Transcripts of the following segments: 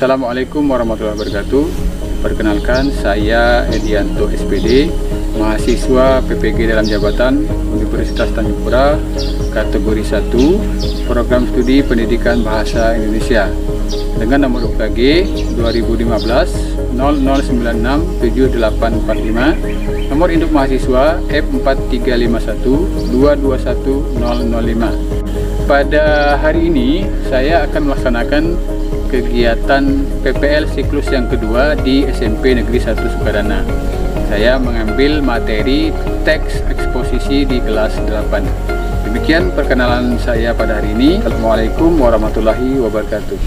Assalamualaikum warahmatullahi wabarakatuh. Perkenalkan, saya Edianto SPD, mahasiswa PPG dalam jabatan Universitas Tanjung Pura, kategori 1, program studi pendidikan bahasa Indonesia, dengan nomor UKG 2015 00967845, nomor induk mahasiswa F4351 221005. Pada hari ini saya akan melaksanakan kegiatan PPL siklus yang kedua di SMP Negeri 1 Sukadana. Saya mengambil materi teks eksposisi di kelas 8. Demikian perkenalan saya pada hari ini. Assalamualaikum warahmatullahi wabarakatuh.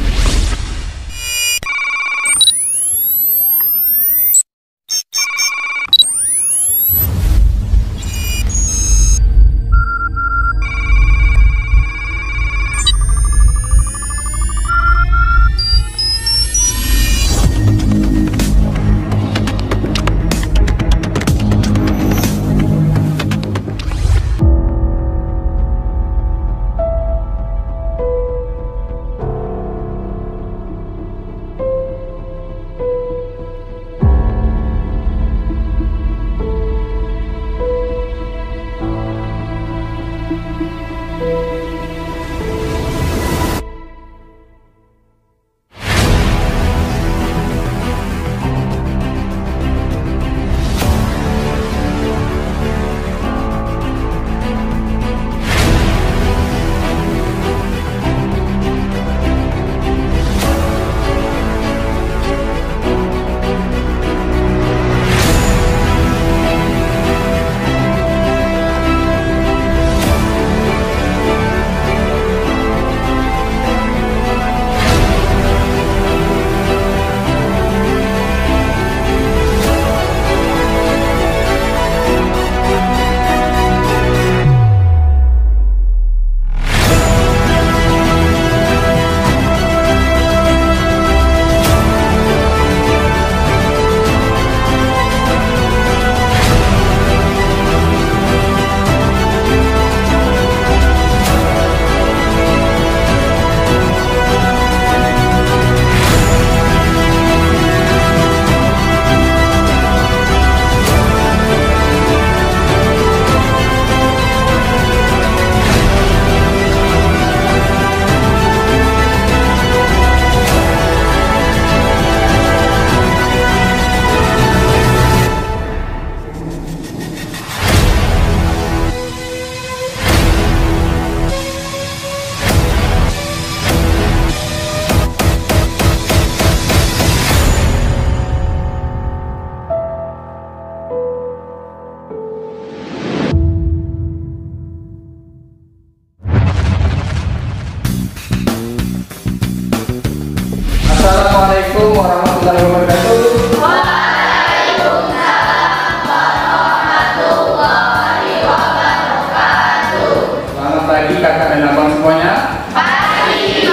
Assalamualaikum warahmatullahi wabarakatuh. Waalaikumsalam warahmatullahi wabarakatuh. Selamat pagi kakak dan abang semuanya. Pagi.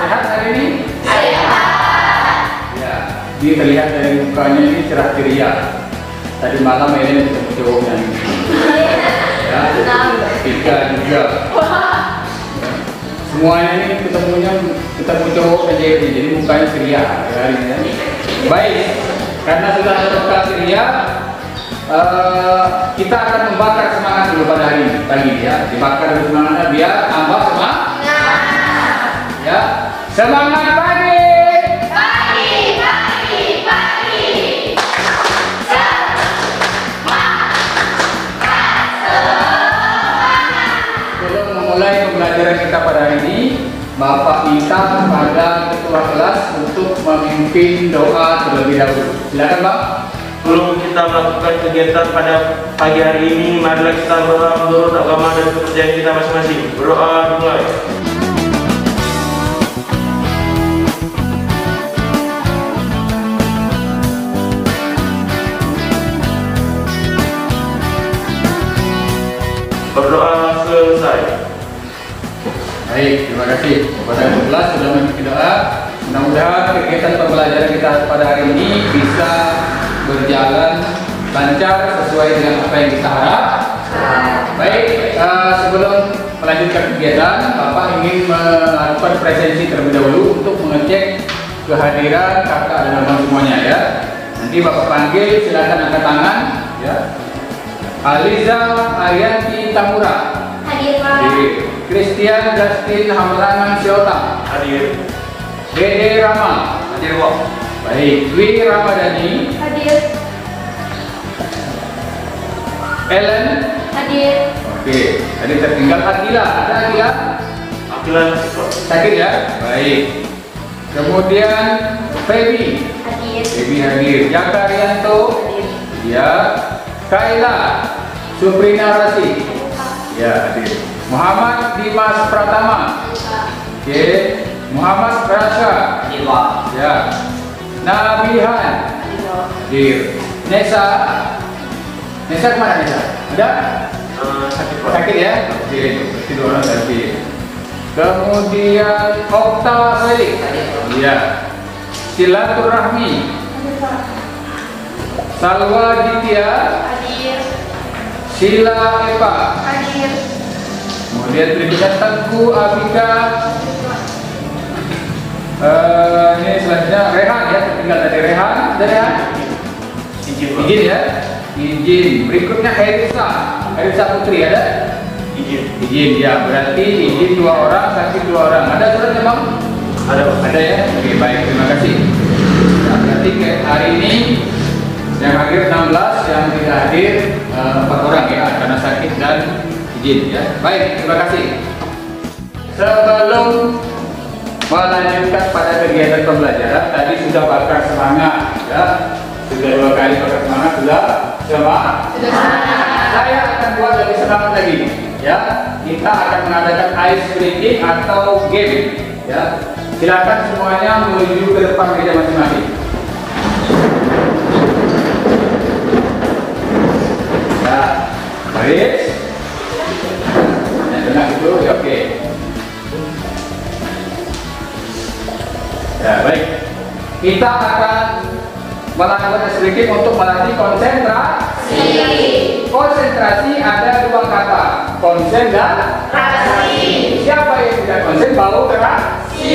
Sehat hari ini? Sehat. Ya, ini terlihat dari mukanya ini cerah ceria. Tadi malam ini ketemu cowoknya. Ya, Tika juga. Semuanya ini ketemu cowok aja, jadi mukanya ceria hari ini. Baik, karena sudah ada muka ceria, kita akan membakar semangat dulu pada hari ini pagi ya. Dibakar dulu semangatnya biar tambah semangat. Ya, semangat pagi. Pagi, pagi, pagi. Sebelum memulai pembelajaran kita pada hari ini, Bapak minta kepada ketua kelas untuk memimpin doa terlebih dahulu. Silakan, Bang. Sebelum kita melakukan kegiatan pada pagi hari ini, marilah kita berdoa menurut agama dan kepercayaan kita masing-masing. Berdoa dimulai. Berdoa selesai. Baik, terima kasih kepada kelas sudah mengikuti doa. Mudah-mudahan kegiatan pembelajaran kita pada hari ini bisa berjalan lancar sesuai dengan apa yang kita harap. Baik, sebelum melanjutkan kegiatan, Bapak ingin melakukan presensi terlebih dahulu untuk mengecek kehadiran kakak dan abang semuanya ya. Nanti Bapak panggil, silakan angkat tangan ya. Aliza Arianti Tamura. Hadir, Pak. Hadir. Christian Justin Hamlangan Syota. Hadir. Dede Rama. Hadir, Pak. Baik. Dwi Ramadhani. Hadir. Ellen. Hadir. Oke. Tadi tertinggal Akila. Ada Akila? Akilan. Sakit ya? Baik. Kemudian Feby. Hadir. Feby hadir. Jaka Rianto. Hadir. Ya. Kaila. Suprina Rasi. Ya, hadir. Muhammad Dimas Pratama. Oke. Muhammad Rasha. Hadir, Pak. Ya. Nabihan. Hadir. Nesa. Nesa kemana Nesa? Ada? Sakit, Pak. Sakit ya? Oke. Berarti 2 orang sakit. Kemudian Okta Felix. Iya. Silaturahmi. Hadir, Pak. Salwa Ditya. Hadir. Sila Eva. Hadir. Kemudian berikutnya Tengku Abika. Ini selanjutnya Rehan ya, tinggal tadi Rehan. Ada Rehan? Izin, Pak. Izin ya. Izin. Berikutnya Herisa. Herisa Putri ada? Izin. Izin ya. Berarti izin 2 orang, sakit 2 orang. Ada suratnya Bang? Ada, Pak. Ada ya? Oke, baik, terima kasih. Nah, berarti hari ini yang hadir 16, yang tidak hadir 4 orang ya, karena sakit dan izin ya. Baik, terima kasih. Sebelum melanjutkan pada kegiatan pembelajaran, tadi sudah bakar semangat ya. Sudah 2 kali bakar semangat, sudah semangat. Saya akan buat lebih semangat lagi ya. Kita akan mengadakan ice breaking atau game ya. Silakan semuanya menuju ke depan meja masing-masing. Ya, baris. Yang benar itu, ya oke. Ya, baik. Kita akan melakukan ice breaking untuk melatih konsentrasi. Konsentrasi ada 2 kata, konsen dan Rasi. siapa yang tidak konsen bau terasi.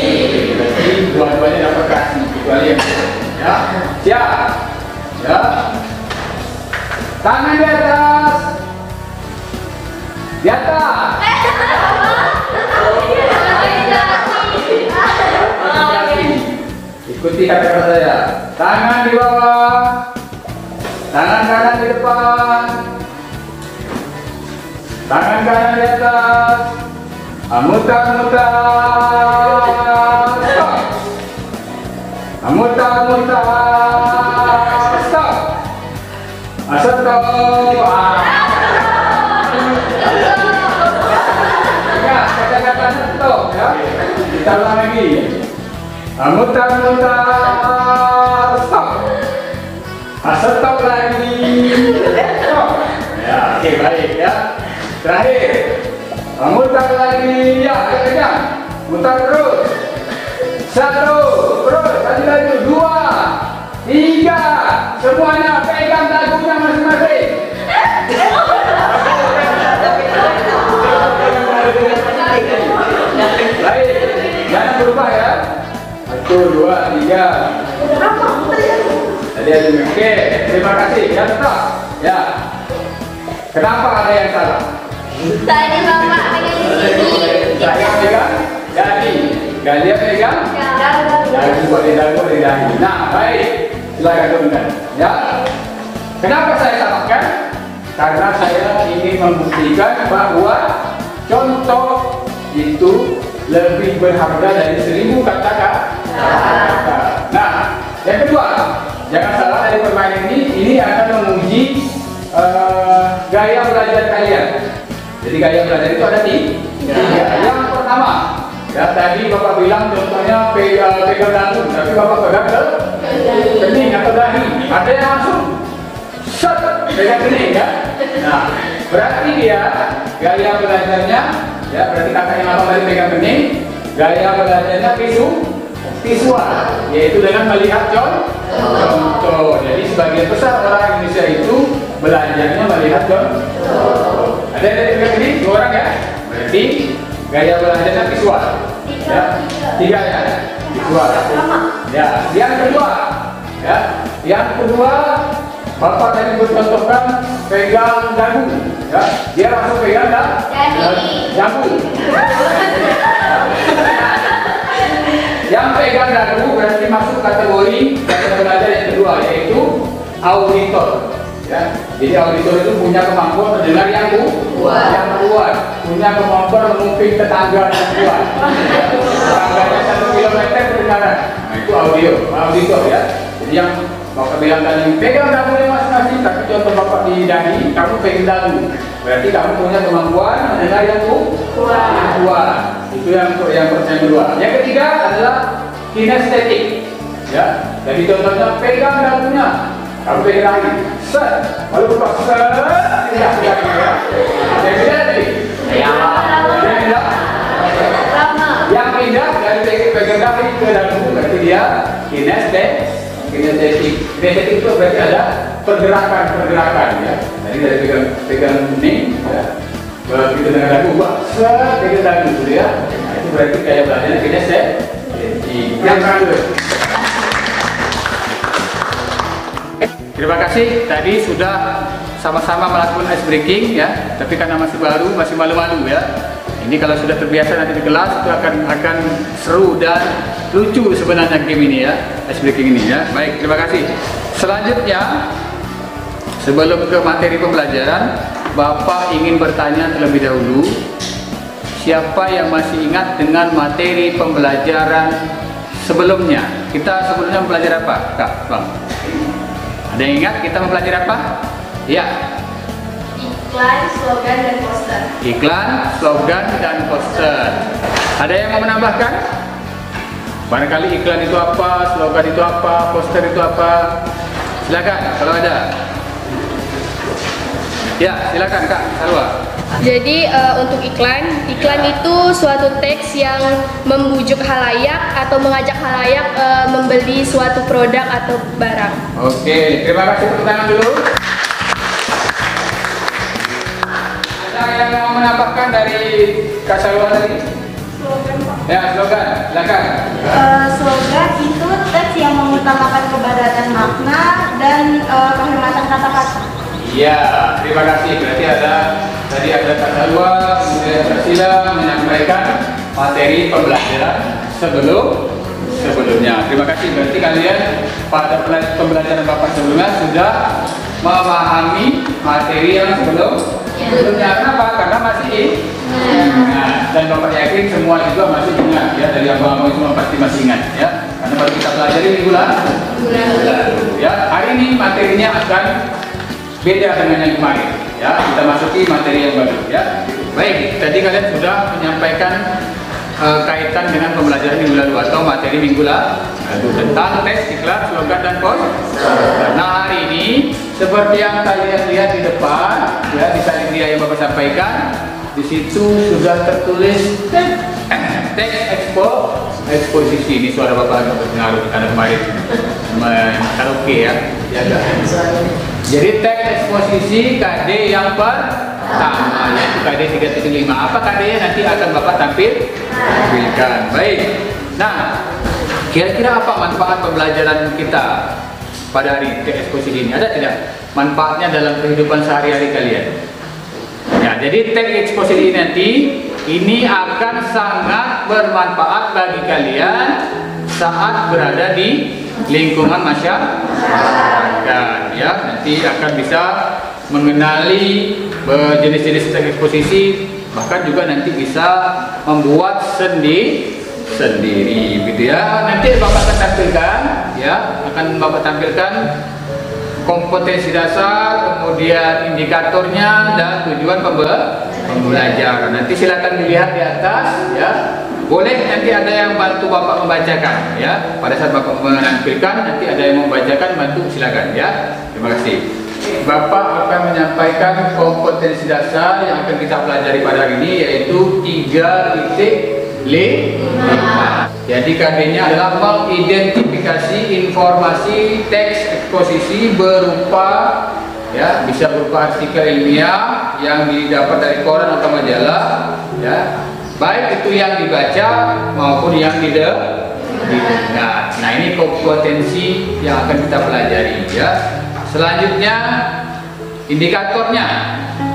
Berarti dua-duanya dapat kasih kecuali yang ya. Siap. Ya. Tangan di atas. Di atas. Ikuti kata-kata saya. Tangan di bawah. Tangan kanan di depan. Tangan kanan di atas. Mutar-mutar. Stop. Mutar-mutar. Stop. Stop. Ya, kata-kata stop ya. Kita ulang lagi. Mutar-mutar. Stop. Stop lagi. Stop. Ya, oke, baik ya. Terakhir. Mutar lagi, ya, kencang. Mutar terus. 1, terus, laju, 2, 3. Semuanya pegang dagunya masing-masing. Baik, jangan berubah ya. 1, 2, 3. Tadi ada oke, terima kasih. Ya, stop. Ya. Kenapa ada yang salah? Tadi Bapak pegang di sini. Saya pegang dahi, Galia pegang dahi, boleh dagu, boleh dahi. Nah, baik, silakan teman-teman. Ya, kenapa saya samakan? Karena saya ingin membuktikan bahwa contoh itu lebih berharga dari 1000 kata-kata. Nah, yang kedua, jangan salah dari permainan ini akan menguji gaya belajar kalian. Jadi gaya belajar itu ada 3. Yang pertama, ya tadi Bapak bilang contohnya pegang dagu, tapi Bapak pegang ke kening atau dahi. Ada yang langsung set pegang kening ya. Nah, berarti dia gaya belajarnya ya, berarti kakak yang abang tadi pegang kening, gaya belajarnya visual, yaitu dengan melihat contoh. Jadi sebagian besar orang Indonesia itu belajarnya melihat contoh. Ada yang pegang kening 2 orang ya. Berarti gaya belajarnya visual. Ya, 3 ya, visual. Ya, yang kedua, Bapak tadi bercontohkan pegang dagu, ya. Dia langsung pegang dagu. Yang pegang dagu berarti masuk kategori belajar yang kedua, yaitu auditor. Ya, jadi auditor itu punya kemampuan mendengar yang kuat, punya kemampuan menguping tetangga yang kuat. Tetangganya 1 kilometer kedengaran. Nah, itu auditor ya. Jadi yang Bapak bilang tadi, pegang dagunya masing-masing, tapi contoh Bapak di dahi, kamu pegang dagu. Berarti kamu punya kemampuan mendengar yang kuat. Itu yang kedua. Yang ketiga adalah kinestetik. Ya, jadi contohnya pegang dagunya. Kamu pegang lagi, set, lalu berubah, set, tidak, ya. Yang beda tadi, yang pindah dari pegang dahi ke dagu, berarti dia kinestetik. Kinestetik itu berarti ada pergerakan, ya. Jadi dari pegang ini, ya, begitu dengan dagu, set, pegang dagu, gitu ya. Nah, itu berarti kayak belajarnya kinestetik. Yang kedua. Terima kasih, tadi sudah sama-sama melakukan ice breaking ya, tapi karena masih baru, masih malu-malu ya. Ini kalau sudah terbiasa nanti di kelas itu akan seru dan lucu sebenarnya game ini ya, ice breaking ini ya. Baik, terima kasih. Selanjutnya, sebelum ke materi pembelajaran, Bapak ingin bertanya terlebih dahulu, siapa yang masih ingat dengan materi pembelajaran sebelumnya? Kita sebelumnya belajar apa, Kak, Bang? Ada yang ingat kita mempelajari apa? Ya. Iklan, slogan, dan poster. Iklan, slogan, dan poster. Ada yang mau menambahkan? Barangkali iklan itu apa, slogan itu apa, poster itu apa? Silakan kalau ada. Ya, silakan Kak Salwa. Jadi untuk iklan itu suatu teks yang membujuk halayak atau mengajak halayak membeli suatu produk atau barang. Oke, terima kasih, tepuk tangan dulu. Ada yang mau menambahkan dari Kak Salwa tadi? Slogan, Pak. Ya, slogan, silakan. Slogan itu teks yang mengutamakan kepadatan makna dan kehormatan kata-kata. Iya, terima kasih. Berarti tadi ada Kak Salwa, kemudian Kak Sila menyampaikan materi pembelajaran sebelumnya. Terima kasih. Berarti kalian pada pembelajaran Bapak sebelumnya sudah memahami materi yang sebelumnya. Kenapa? Karena masih ingat. Dan Bapak yakin semua juga masih ingat ya, dari abang-abang semua pasti masih ingat ya. Karena baru kita pelajari minggu lalu. Ya, hari ini materinya akan beda dengan yang kemarin ya, kita masuki materi yang baru ya. Baik, tadi kalian sudah menyampaikan kaitan dengan pembelajaran minggu lalu atau materi minggu lalu tentang teks, iklan, slogan, dan poster. Nah, hari ini seperti yang kalian lihat di depan ya, di slide dia yang Bapak sampaikan, di situ sudah tertulis teks eksposisi. Ini suara Bapak agak berpengaruh karena kemarin karaoke ya. Jadi teks eksposisi KD yang pertama, yaitu KD 3.5. Apa KD-nya nanti akan Bapak tampilkan. Baik. Nah, kira-kira apa manfaat pembelajaran kita pada hari teks eksposisi ini? Ada tidak manfaatnya dalam kehidupan sehari-hari kalian? Ya, jadi teks eksposisi nanti ini akan sangat bermanfaat bagi kalian saat berada di lingkungan masyarakat ya. Nanti akan bisa mengenali jenis-jenis teks eksposisi, bahkan juga nanti bisa membuat sendiri gitu ya. Nanti Bapak akan tampilkan ya, Bapak tampilkan kompetensi dasar, kemudian indikatornya dan tujuan pembelajaran. Nanti silakan dilihat di atas ya. Boleh nanti ada yang bantu Bapak membacakan ya. Pada saat Bapak menampilkan nanti ada yang membacakan, bantu silakan ya. Terima kasih. Bapak akan menyampaikan kompetensi dasar yang akan kita pelajari pada hari ini, yaitu 3.5. Jadi KD-nya adalah mengidentifikasi informasi teks eksposisi berupa ya, bisa berupa artikel ilmiah yang didapat dari koran atau majalah ya, baik itu yang dibaca maupun yang didengar Nah, ini kompetensi yang akan kita pelajari ya. Selanjutnya indikatornya,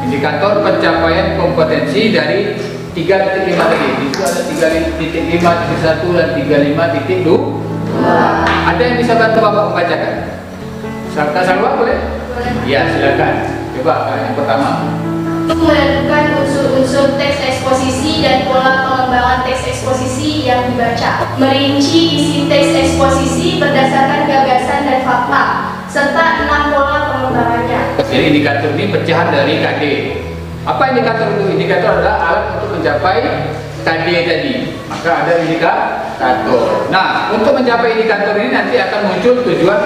indikator pencapaian kompetensi dari 3.5 tadi. Itu ada 3.5.1 dan 35.2. Ada yang bisa bantu Bapak membacakan? Kak Salwa boleh? Ya, silakan. Coba yang pertama. Menentukan unsur-unsur teks eksposisi dan pola pengembangan teks eksposisi yang dibaca. Merinci isi teks eksposisi berdasarkan gagasan dan fakta, serta 6 pola pengembangannya. Jadi indikator ini pecahan dari KD. Apa indikator itu? Indikator adalah alat untuk mencapai KD tadi. Maka ada indikator. Nah, untuk mencapai indikator ini nanti akan muncul tujuan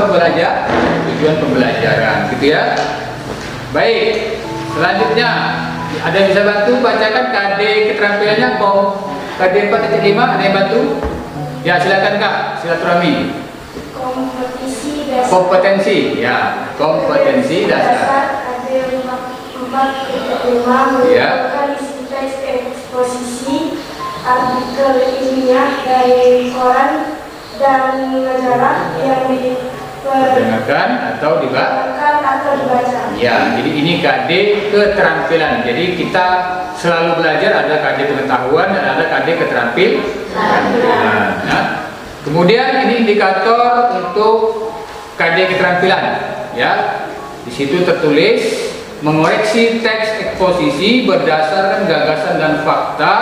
pembelajaran, gitu ya. Baik. Selanjutnya, ada yang bisa bantu bacakan KD keterampilannya, KD 4.5, ada yang bantu? Ya, silakan Kak, silaturahmi. Kompetensi, ya, kompetensi dasar. KD 4.5 Ya. merupakan isi teks eksposisi artikel ilmiah dari koran dan majalah yang Dengarkan atau dibaca. Ya, jadi ini KD keterampilan. Jadi kita selalu belajar, ada KD pengetahuan dan ada KD keterampilan. Nah, kemudian ini indikator untuk KD keterampilan. Ya, di situ tertulis mengoreksi teks eksposisi berdasarkan gagasan dan fakta.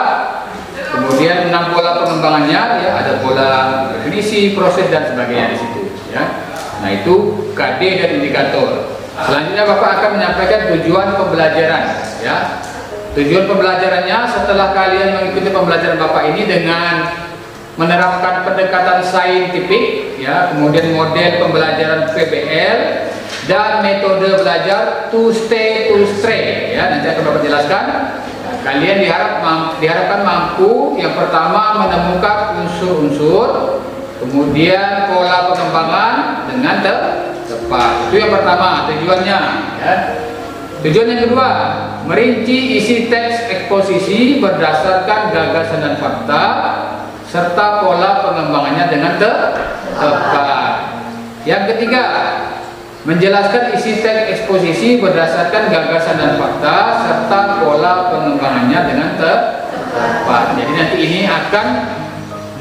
Kemudian 6 pola pengembangannya, ya, ada pola definisi, proses dan sebagainya di situ. Ya. Nah, itu KD dan indikator. Selanjutnya Bapak akan menyampaikan tujuan pembelajaran, ya. Tujuan pembelajarannya setelah kalian mengikuti pembelajaran Bapak ini dengan menerapkan pendekatan saintifik, ya, kemudian model pembelajaran PBL dan metode belajar to stay to stray, ya. Nanti akan Bapak jelaskan. Kalian diharapkan mampu yang pertama menemukan unsur-unsur, kemudian pola pengembangan dengan tepat. Itu yang pertama tujuannya, ya. Tujuan yang kedua, merinci isi teks eksposisi berdasarkan gagasan dan fakta serta pola pengembangannya dengan tepat. Yang ketiga, menjelaskan isi teks eksposisi berdasarkan gagasan dan fakta serta pola pengembangannya dengan tepat. Jadi nanti ini akan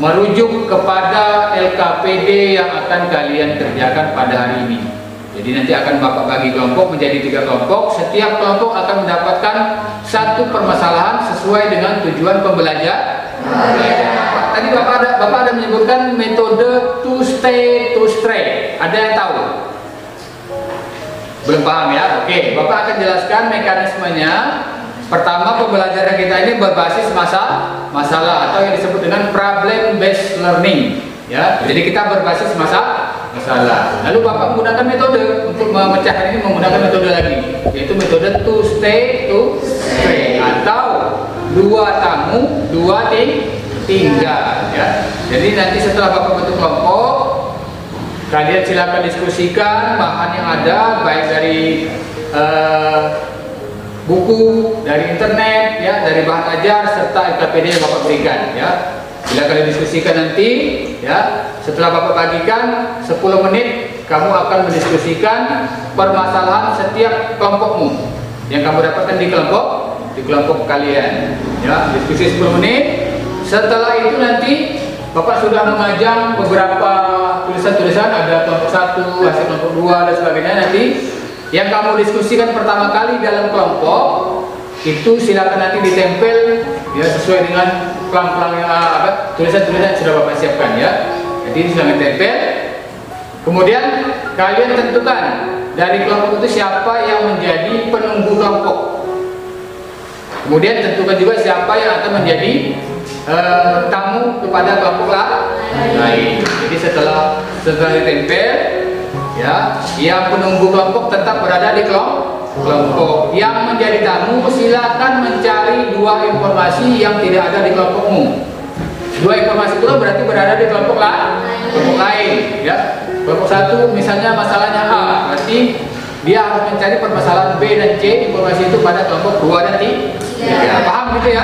merujuk kepada LKPD yang akan kalian kerjakan pada hari ini. Jadi nanti akan Bapak bagi kelompok menjadi 3 kelompok. Setiap kelompok akan mendapatkan satu permasalahan sesuai dengan tujuan pembelajaran. Tadi Bapak ada menyebutkan metode to stay to stray. Ada yang tahu? Belum paham ya? Oke, Bapak akan jelaskan mekanismenya. Pertama, pembelajaran kita ini berbasis masalah atau yang disebut dengan problem based learning, ya. Jadi kita berbasis masalah. Lalu Bapak menggunakan metode untuk memecahkan ini, menggunakan metode lagi, yaitu metode to stay to stray atau 2 tamu 2 tinggal, ya. Jadi nanti setelah Bapak bentuk kelompok, kalian silakan diskusikan bahan yang ada, baik dari buku, dari internet, ya, dari bahan ajar serta LKPD yang Bapak berikan, ya. Bila kalian diskusikan nanti, ya, setelah Bapak bagikan 10 menit, kamu akan mendiskusikan permasalahan setiap kelompokmu yang kamu dapatkan di kelompok kalian, ya. Diskusi 10 menit. Setelah itu nanti Bapak sudah memajang beberapa tulisan-tulisan, ada kelompok 1, hasil kelompok 2 dan sebagainya. Nanti yang kamu diskusikan pertama kali dalam kelompok itu silakan nanti ditempel, ya, sesuai dengan pelang-pelang yang tulisan-tulisan yang sudah Bapak siapkan, ya. Jadi silakan tempel. Kemudian kalian tentukan dari kelompok itu siapa yang menjadi penunggu kelompok. Kemudian tentukan juga siapa yang akan menjadi tamu kepada kelompok lain. Jadi setelah ditempel, ya, yang penunggu kelompok tetap berada di kelompok. Yang menjadi tamu silakan mencari 2 informasi yang tidak ada di kelompokmu. 2 informasi itu berarti berada di kelompok lain, ya. Kelompok 1 misalnya masalahnya A, berarti dia harus mencari permasalahan B dan C informasi itu pada kelompok 2 dan 3. Paham gitu ya?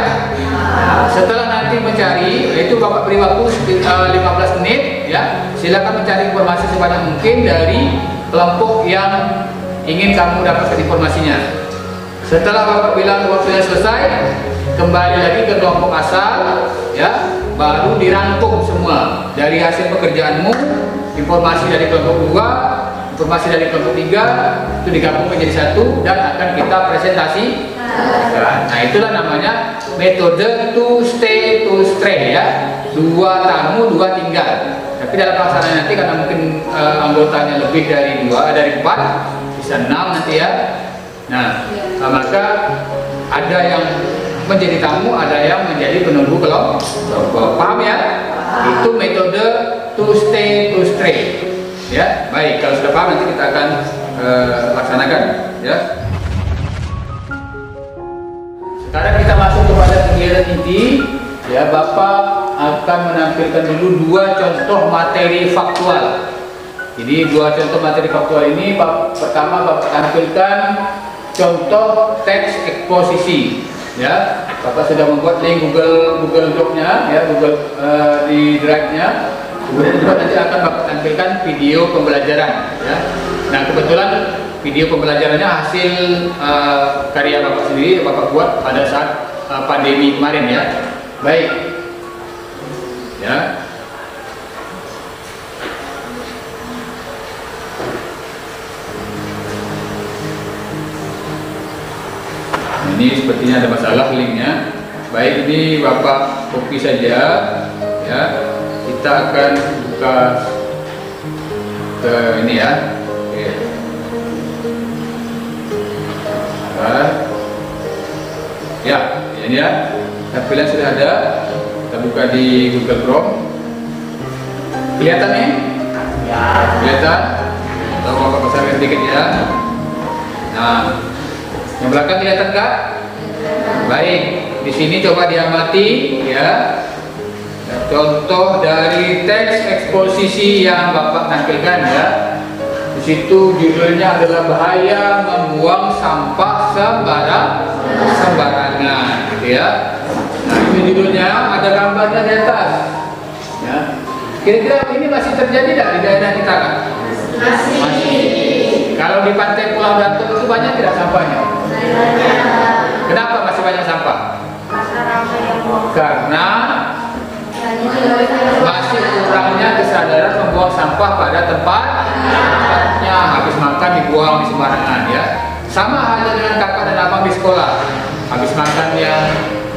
Nah, setelah nanti mencari, itu Bapak beri waktu 15 menit ya. Silakan mencari informasi sebanyak mungkin dari kelompok yang ingin kamu dapatkan informasinya. Setelah Bapak bilang waktunya selesai, kembali lagi ke kelompok asal ya, baru dirangkum semua dari hasil pekerjaanmu, informasi dari kelompok 2, informasi dari kelompok 3 itu digabung menjadi satu dan akan kita presentasi. Nah, itulah namanya metode to stay to stray ya. 2 tamu 2 tinggal. Tapi dalam pelaksanaan nanti karena mungkin anggotanya lebih dari 4, bisa 6 nanti ya. Nah, maka ada yang menjadi tamu, ada yang menjadi penunggu kelompok. Paham ya? Itu metode to stay to stray. Ya, baik. Kalau sudah paham nanti kita akan laksanakan. Ya. Sekarang kita masuk kepada kegiatan inti. Ya, Bapak akan menampilkan dulu 2 contoh materi faktual. Jadi 2 contoh materi faktual ini, pertama Bapak tampilkan contoh teks eksposisi. Ya, Bapak sudah membuat link Google Doc-nya, ya, Google di Drive-nya. Kemudian juga nanti akan Bapak tampilkan video pembelajaran. Ya. Nah, kebetulan video pembelajarannya hasil karya Bapak sendiri, Bapak buat pada saat pandemi kemarin ya. Baik. Ya. Ini sepertinya ada masalah linknya. Baik, ini Bapak copy saja ya. Kita akan buka ke ini ya. Oke. Ya, ini ya. Tampilan sudah ada. Kita buka di Google Chrome. Kelihatan nih? Ya. Kelihatan? Atau Bapak besarkan sedikit ya. Nah, yang belakang kelihatan kah? Baik, di sini coba diamati ya. Contoh dari teks eksposisi yang Bapak tampilkan ya. Di situ judulnya adalah bahaya membuang sampah sembarangan, gitu ya. Nah, ini judulnya, ada gambarnya di atas. Ya. Kira-kira ini masih terjadi tidak di daerah kita kan? Masih. Kalau di pantai Pulau Datu itu banyak tidak sampahnya? Kenapa masih banyak sampah? Karena masih kurangnya kesadaran membuang sampah pada tempatnya. Habis makan dibuang di sembarangan ya. Sama halnya dengan kakak dan abang di sekolah. Habis makan yang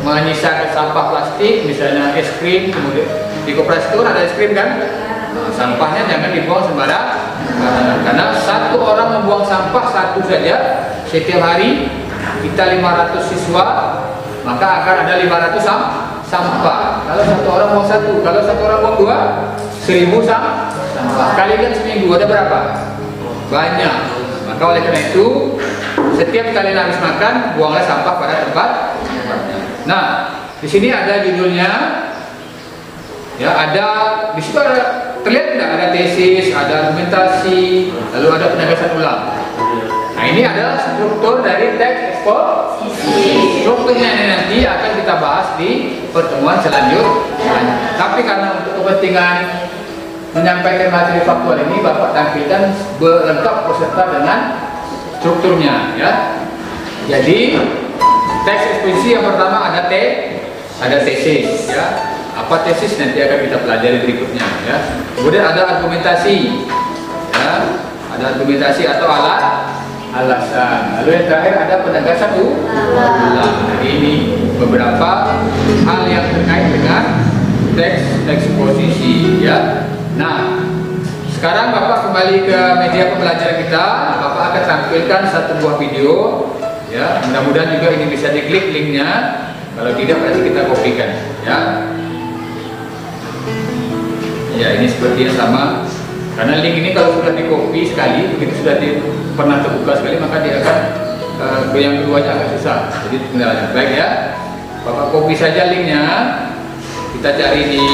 menyisakan sampah plastik, misalnya es krim, kemudian di koperasi itu ada es krim kan? Nah, sampahnya jangan dibuang sembarangan. Karena satu orang membuang sampah satu saja setiap hari, kita 500 siswa, maka akan ada 500 sampah. Kalau satu orang buang 1, kalau satu orang buang 2, 1000 sampah. Kalikan seminggu ada berapa? Banyak. Maka oleh karena itu, setiap kali habis makan, buanglah sampah pada tempatnya. Nah, di sini ada judulnya. Ya, ada di situ ada, terlihat tidak, ada tesis, ada argumentasi, lalu ada penegasan ulang. Nah, ini adalah struktur dari teks eksposisi. Strukturnya ini nanti akan kita bahas di pertemuan selanjutnya. Tapi karena untuk kepentingan menyampaikan materi faktual ini, Bapak tampilkan lengkap beserta dengan strukturnya ya. Jadi teks eksposisi yang pertama ada tesis ya. Apa tesis nanti akan kita pelajari berikutnya ya. Kemudian ada argumentasi ya. Ada argumentasi atau alasan. Lalu yang terakhir ada penegasan ulang. Jadi ini beberapa hal yang terkait dengan teks eksposisi ya. Nah, sekarang Bapak kembali ke media pembelajaran kita. Bapak akan tampilkan satu buah video ya. Mudah-mudahan juga ini bisa diklik linknya. Kalau tidak berarti kita kopikan ya. Ya, ini sepertinya sama. Karena link ini kalau sudah di copy sekali, begitu sudah pernah terbuka sekali, maka dia akan ke yang keduanya agak susah. Jadi kendalanya. Baik ya, Bapak copy saja linknya. Kita cari di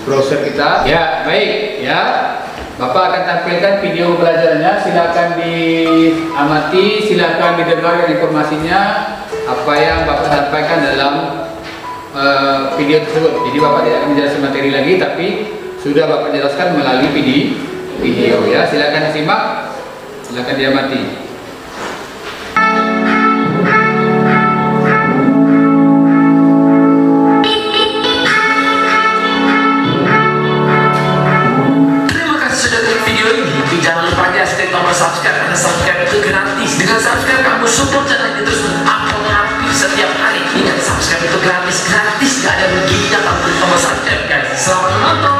browser kita. Ya, baik ya. Bapak akan tampilkan video pembelajarannya, silakan diamati, silakan didengarkan informasinya apa yang Bapak sampaikan dalam video tersebut. Jadi Bapak tidak akan menjelaskan materi lagi, tapi sudah Bapak jelaskan melalui video ya. Silakan disimak, silakan diamati. Subscribe, karena subscribe itu gratis. Dengan subscribe kamu support channel ini terus upload hampir setiap hari. Ingat, subscribe itu gratis, gak ada ruginya kalau tombol subscribe guys. Selamat menonton.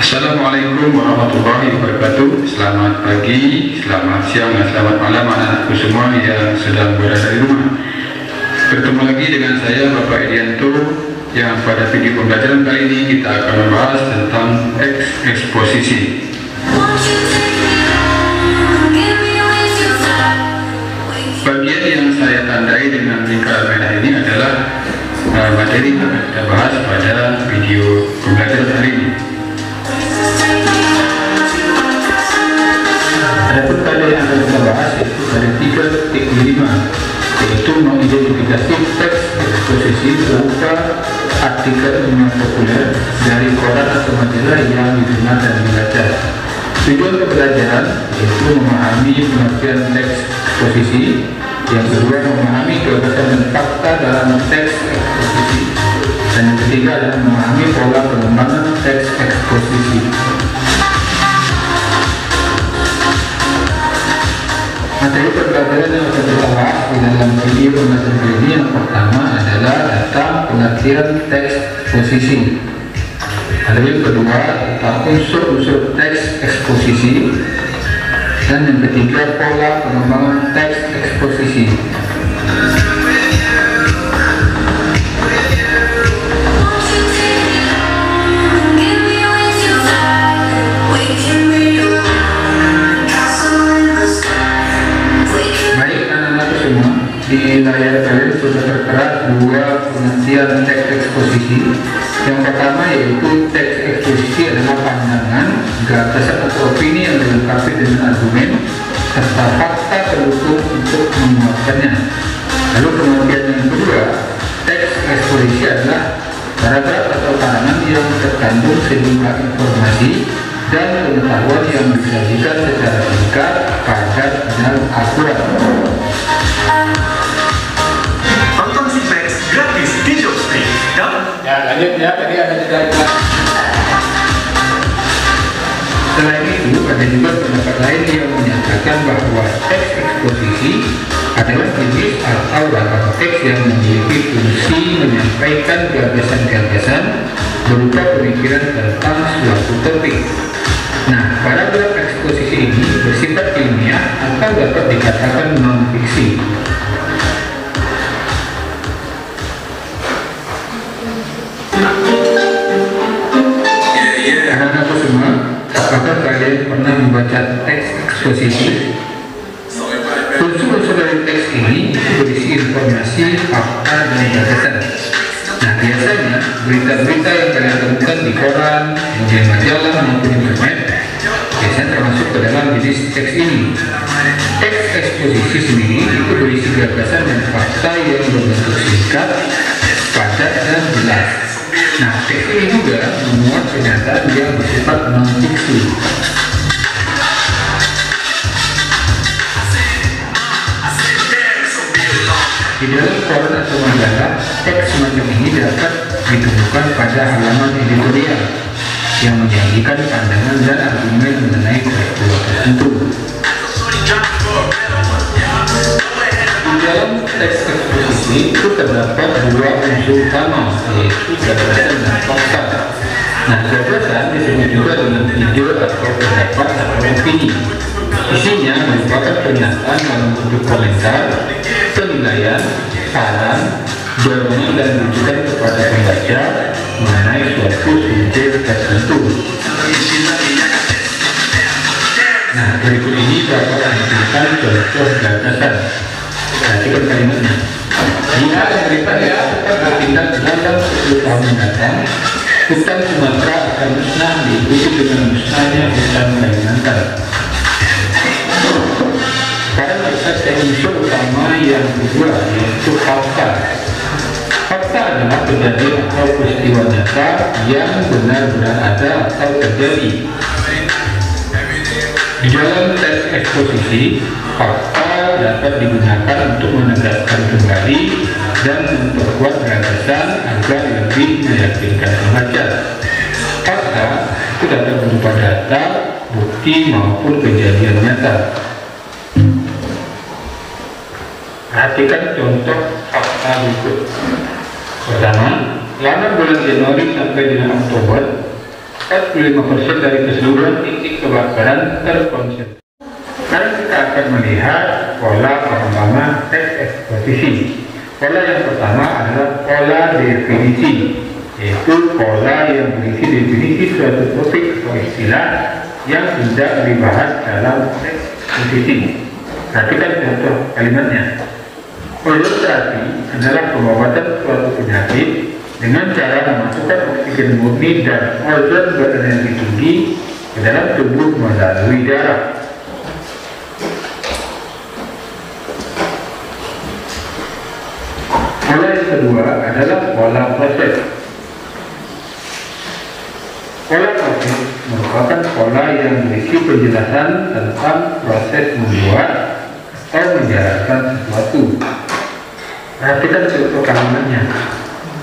Assalamualaikum warahmatullahi wabarakatuh. Selamat pagi, selamat siang, dan selamat malam anak-anakku semua yang sedang berada di rumah. Bertemu lagi dengan saya Bapak Edianto, yang pada video pembelajaran kali ini kita akan membahas tentang teks eksposisi. Bagian yang saya tandai dengan lingkaran merah ini adalah materi yang akan kita bahas pada video pembelajaran hari ini. Adapun kode yang akan kita bahas yaitu kode 3.5, yaitu mengidentifikasi teks eksposisi berupa artikel yang populer dari koran atau majalah yang didengar dan dibaca. Tujuan pembelajaran yaitu memahami pengertian teks eksposisi, yang kedua memahami gagasan dan fakta dalam teks eksposisi, dan yang ketiga adalah memahami pola pengembangan teks eksposisi. Materi pembelajaran yang akan kita bahas di dalam video pembelajaran kali ini, yang pertama adalah tentang pengertian teks eksposisi. Lalu yang kedua tentang unsur-unsur teks eksposisi, dan yang ketiga pola pengembangan teks eksposisi. Di layar kalian sudah tertera dua pengertian teks eksposisi. Yang pertama yaitu teks eksposisi adalah pandangan, gagasan atau opini yang dilengkapi dengan argumen serta fakta pendukung untuk menguatkannya. Lalu pengertian yang kedua, teks eksposisi adalah paragraf atau karangan yang terkandung sejumlah informasi dan pengetahuan yang disajikan secara singkat, padat, dan akurat. Gratis di Jobstream. Ya, lanjut ya, tadi ada jeda iklan. Selain itu, ada juga pendapat lain yang menyatakan bahwa teks eksposisi adalah jenis atau rangkaian teks yang memiliki fungsi menyampaikan gagasan-gagasan berupa pemikiran tentang suatu topik. Nah, paragraf eksposisi ini bersifat ilmiah atau dapat dikatakan non-fiksi. Anak-anakku semua, apakah kalian pernah membaca teks eksposisi? Unsur-unsur dari teks ini berisi informasi, fakta, dan gagasan. Nah, biasanya berita-berita yang kalian temukan di koran, kemudian majalah maupun internet, biasanya termasuk ke dalam jenis teks ini. Teks eksposisi sendiri itu berisi gagasan dan fakta yang berbentuk singkat, padat, dan jelas. Nah, teks ini juga memuat pernyataan yang bersifat non-fiksi. Di dalam koran atau majalah, teks semacam ini dapat ditemukan pada halaman editorial yang menyajikan pandangan dan argumen mengenai peristiwa tertentu. Di dalam teks eksposisi itu terdapat dua unsur utama, yaitu gagasan dan fakta. Nah, gagasan disebut juga dengan ide atau pendapat atau opini. Isinya merupakan pernyataan dalam bentuk komentar, penilaian, saran, dorongan dan rujukan kepada pembaca mengenai suatu subjek tertentu. Nah, berikut ini dapat diberikan contoh gagasan. Perhatikan kalimatnya. Jika pemerintah tetap bertindak dalam 10 tahun mendatang, hutan Sumatera akan musnah diikuti dengan musnahnya hutan Kalimantan. Sekarang kita ke unsur utama yang kedua, yaitu fakta. Fakta adalah kejadian atau peristiwa nyata yang benar-benar ada atau terjadi. Di dalam teks eksposisi, fakta dapat digunakan untuk menegaskan kembali dan memperkuat gagasan agar lebih meyakinkan pembaca. Fakta itu dapat berupa data, bukti maupun kejadian nyata. Perhatikan contoh fakta berikut. Pertama, selama bulan Januari sampai dengan Oktober, 45% dari keseluruhan titik kebakaran terkonsentrasi. Sekarang kita akan melihat pola pengembangan teks eksposisi. Pola yang pertama adalah pola definisi, yaitu pola yang berisi definisi suatu topik atau istilah yang tidak dibahas dalam teks eksposisi. Perhatikan contoh kalimatnya. Ilustrasi adalah pengobatan suatu penyakit dengan cara memasukkan oksigen murni dan ozon berenergi tinggi ke dalam tubuh melalui darah. Pola yang kedua adalah pola proses. Pola proses merupakan pola yang berisi penjelasan tentang proses membuat atau menjalankan sesuatu. Perhatikan contoh kalimatnya.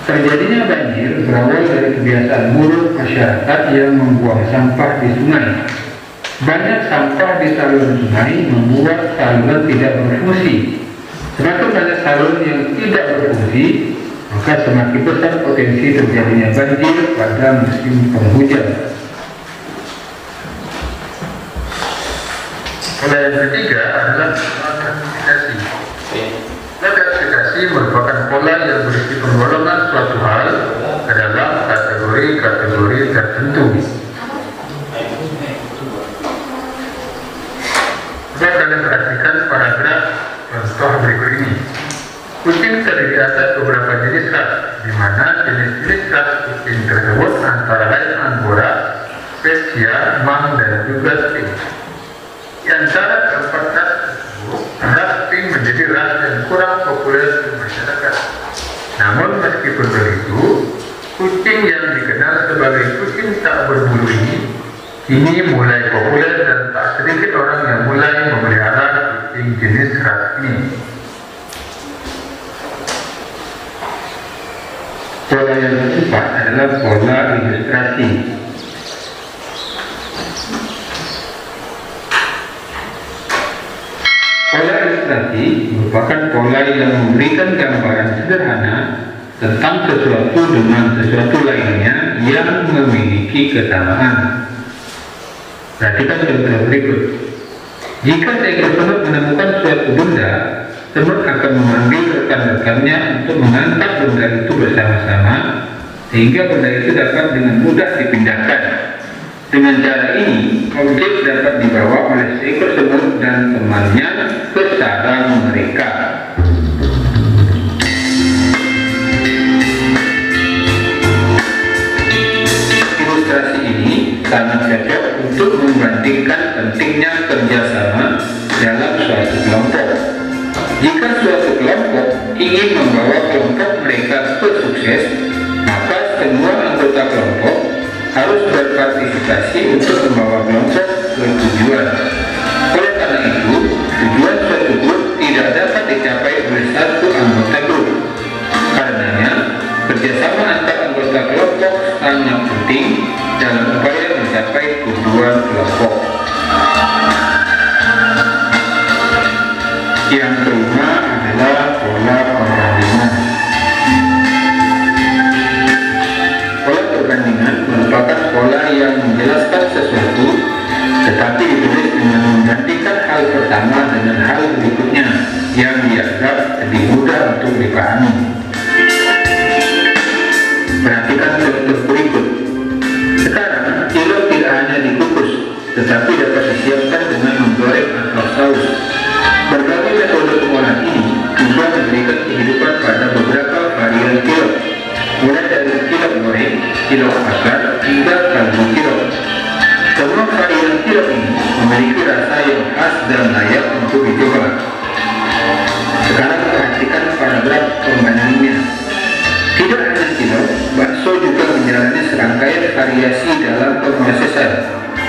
Terjadinya banjir berawal dari kebiasaan buruk masyarakat yang membuang sampah di sungai. Banyak sampah di saluran sungai membuat saluran tidak berfungsi. Semakin banyak saluran yang tidak berfungsi, maka semakin besar potensi terjadinya banjir pada musim penghujan. Pola yang ketiga adalah klasifikasi. Klasifikasi merupakan pola yang berisi penggolongan suatu hal ke dalam kategori-kategori tertentu. Coba kalian perhatikan paragraf contoh berikut ini. Kucing terdiri atas beberapa jenis ras, di mana jenis-jenis ras kucing tersebut antara lain Angora, Persia, Mang, dan juga Sphinx. Di antara keempat ras tersebut, ras Sphinx menjadi ras yang kurang populer di masyarakat. Namun meskipun begitu, kucing yang dikenal sebagai kucing tak berbulu ini mulai populer dan tak sedikit orang yang mulai memelihara kucing jenis ras ini. Pola yang keempat adalah pola ilustrasi. Pola ilustrasi merupakan pola yang memberikan gambaran sederhana tentang sesuatu dengan sesuatu lainnya yang memiliki kesamaan. Perhatikan contoh berikut. Jika seekor semut menemukan suatu benda, semut akan memanggil rekan-rekannya untuk mengangkat benda itu bersama-sama sehingga benda itu dapat dengan mudah dipindahkan. Dengan cara ini, objek dapat dibawa oleh seekor semut dan temannya ke sarang mereka. Ilustrasi ini sangat cocok untuk membandingkan pentingnya kerjasama dalam suatu kelompok. Jika suatu kelompok ingin membawa kelompok mereka ke sukses, maka semua anggota kelompok harus berpartisipasi untuk membawa kelompok ke tujuan. Oleh karena itu, tujuan suatu grup tidak dapat dicapai oleh satu anggota grup. Karenanya, kerjasama antar anggota kelompok sangat penting dalam upaya mencapai tujuan kelompok. Yang kelima adalah pola perbandingan. Pola perbandingan merupakan pola yang menjelaskan sesuatu, tetapi ditulis dengan membandingkan hal pertama dengan hal berikutnya yang dianggap lebih mudah untuk dipahami. Perhatikan contoh berikut. Sekarang, cilok tidak hanya dikukus, tetapi dapat disiapkan dengan menggoreng atau saus. Berbagai metode pengolahan ini juga memberikan kehidupan pada beberapa varian cilok, mulai dari cilok goreng, cilok karbokilo. Semua varian cilok ini memiliki rasa yang khas dan layak untuk dicoba. Sekarang perhatikan paragraf pembandingnya. Tidak hanya cilok, bakso juga menjalani serangkaian variasi dalam pemrosesan,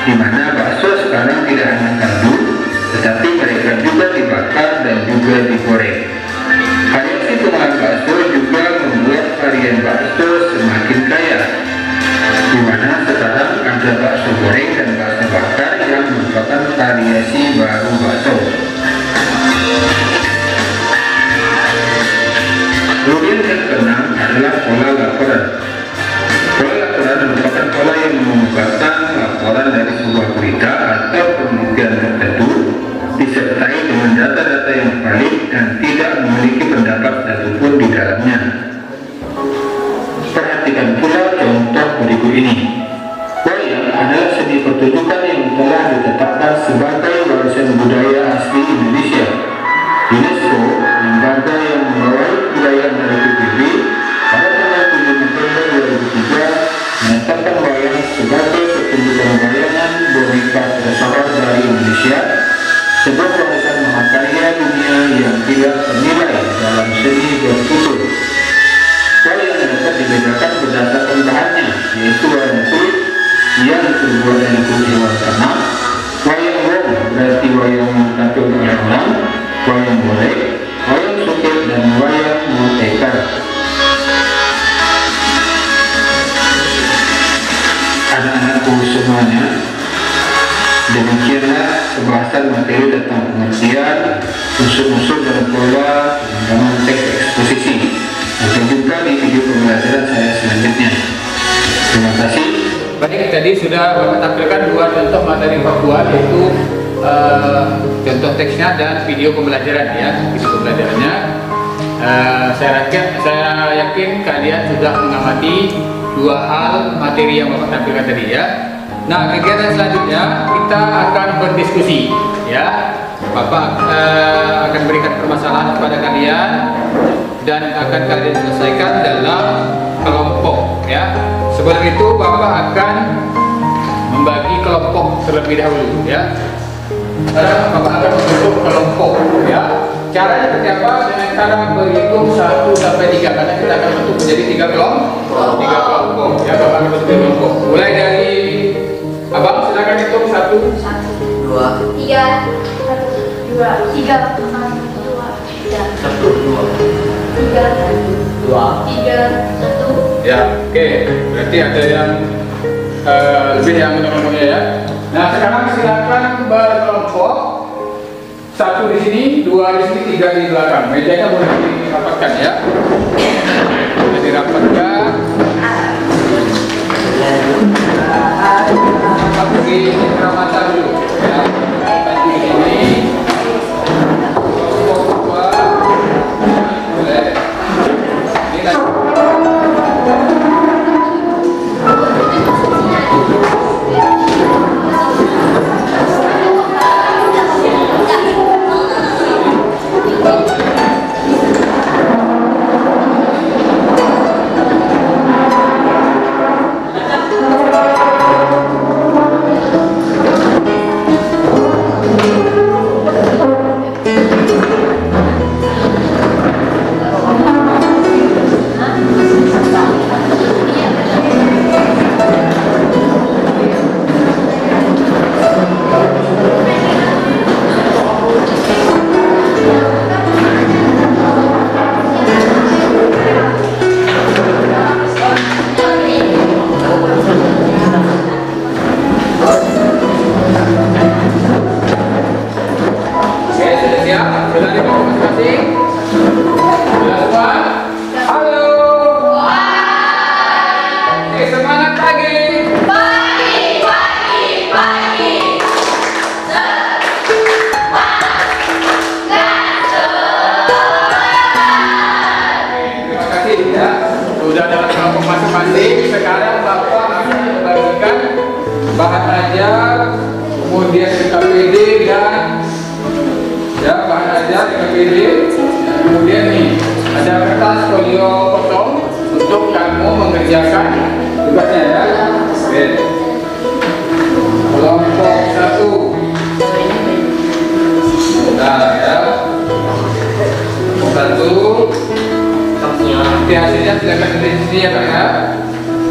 di mana bakso sekarang tidak hanya kaldu, tetapi mereka juga dibakar dan juga digoreng. Variasi pengolahan bakso juga membuat varian bakso semakin kaya, di mana sekarang ada bakso goreng dan bakso bakar yang merupakan variasi baru bakso. Kemudian yang keenam adalah pola laporan. Pola laporan merupakan pola yang mengungkapkan laporan dari sebuah berita atau penelitian tertentu, disertai dengan data-data yang valid dan tidak memiliki pendapat satupun di dalamnya. Perhatikan pula contoh berikut ini. Wayang adalah seni pertunjukan yang telah ditetapkan sebagai warisan budaya asli Indonesia. UNESCO, lembaga yang membawahi kebudayaan dari PBB, pada tanggal 7 November 2003 menetapkan wayang sebagai pertunjukan wayangan boneka berasal dari Indonesia, sebuah warisan mahakarya dunia yang tidak ternilai dalam seni bertutur. Wayang dapat dibedakan berdasarkan bahannya, yaitu wayang kulit yang terbuat dari kulit hewan ternak, wayang wong berarti wayang tampil oleh orang, wayang golek, wayang sukit, dan wayang motekar. Anak-anakku semuanya, demikianlah pembahasan materi tentang pengertian, unsur-unsur dan pola pengembangan teks eksposisi. Sampai jumpa di video pembelajaran saya selanjutnya. Terima kasih. Baik, tadi sudah Bapak tampilkan dua contoh materi faktual, yaitu contoh teksnya dan video pembelajaran ya. Video pembelajarannya saya yakin kalian sudah mengamati dua hal materi yang Bapak tampilkan tadi ya. Nah, kegiatan selanjutnya kita akan berdiskusi ya. Bapak akan berikan permasalahan kepada kalian dan akan kalian selesaikan dalam kelompok ya. Sebelum itu Bapak akan membagi kelompok terlebih dahulu ya. Bapak akan membentuk kelompok ya. Caranya seperti apa? Dengan cara berhitung 1 sampai 3, karena kita akan bentuk menjadi 3 kelompok. 3 kelompok ya. Bapak akan bentuk kelompok. Mulai dari Abang, silakan hitung 1, 2, 3, 1, 2, 3, 1, 2, 3, 1. ya, oke. Berarti ada yang lebih yang ngomongnya ya. Nah, sekarang silakan berkelompok. 1 di sini, 2 di sini, 3 di belakang. Mejanya boleh dirapatkan ya. Boleh dirapatkan. Tapi di keramatan dulu ya. Di sini. Boleh. Ini bahan ajar, kemudian KPD dan ya bahan ajar KPD, kemudian nih ada kertas folio potong untuk kamu mengerjakan tugasnya ya. Oke. Kelompok 1. Nah ya. Kelompok 1. Nanti hasilnya silakan dilihat di sini ya Kak ya.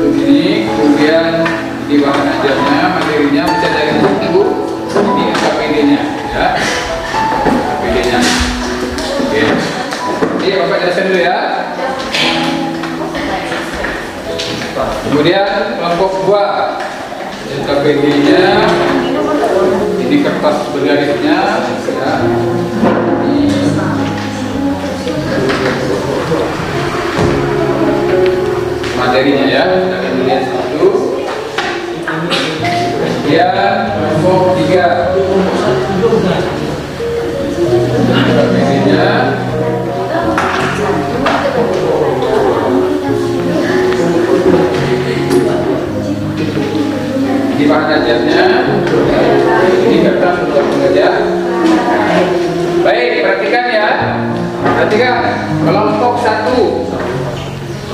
Begini, kemudian di bahan ajarnya, materinya bisa dari buku. Ini KPD-nya ya. KPD-nya. Oke. Ini Bapak jelaskan dulu ya. Kemudian kelompok 2. KPD-nya. Ini kertas bergarisnya ya. Materinya ya, kita akan lihat satu. Kemudian kelompok 3. KPD-nya. Ini bahan ajarnya. Ini kertas untuk mengajar. Baik, perhatikan ya. Perhatikan kelompok 1.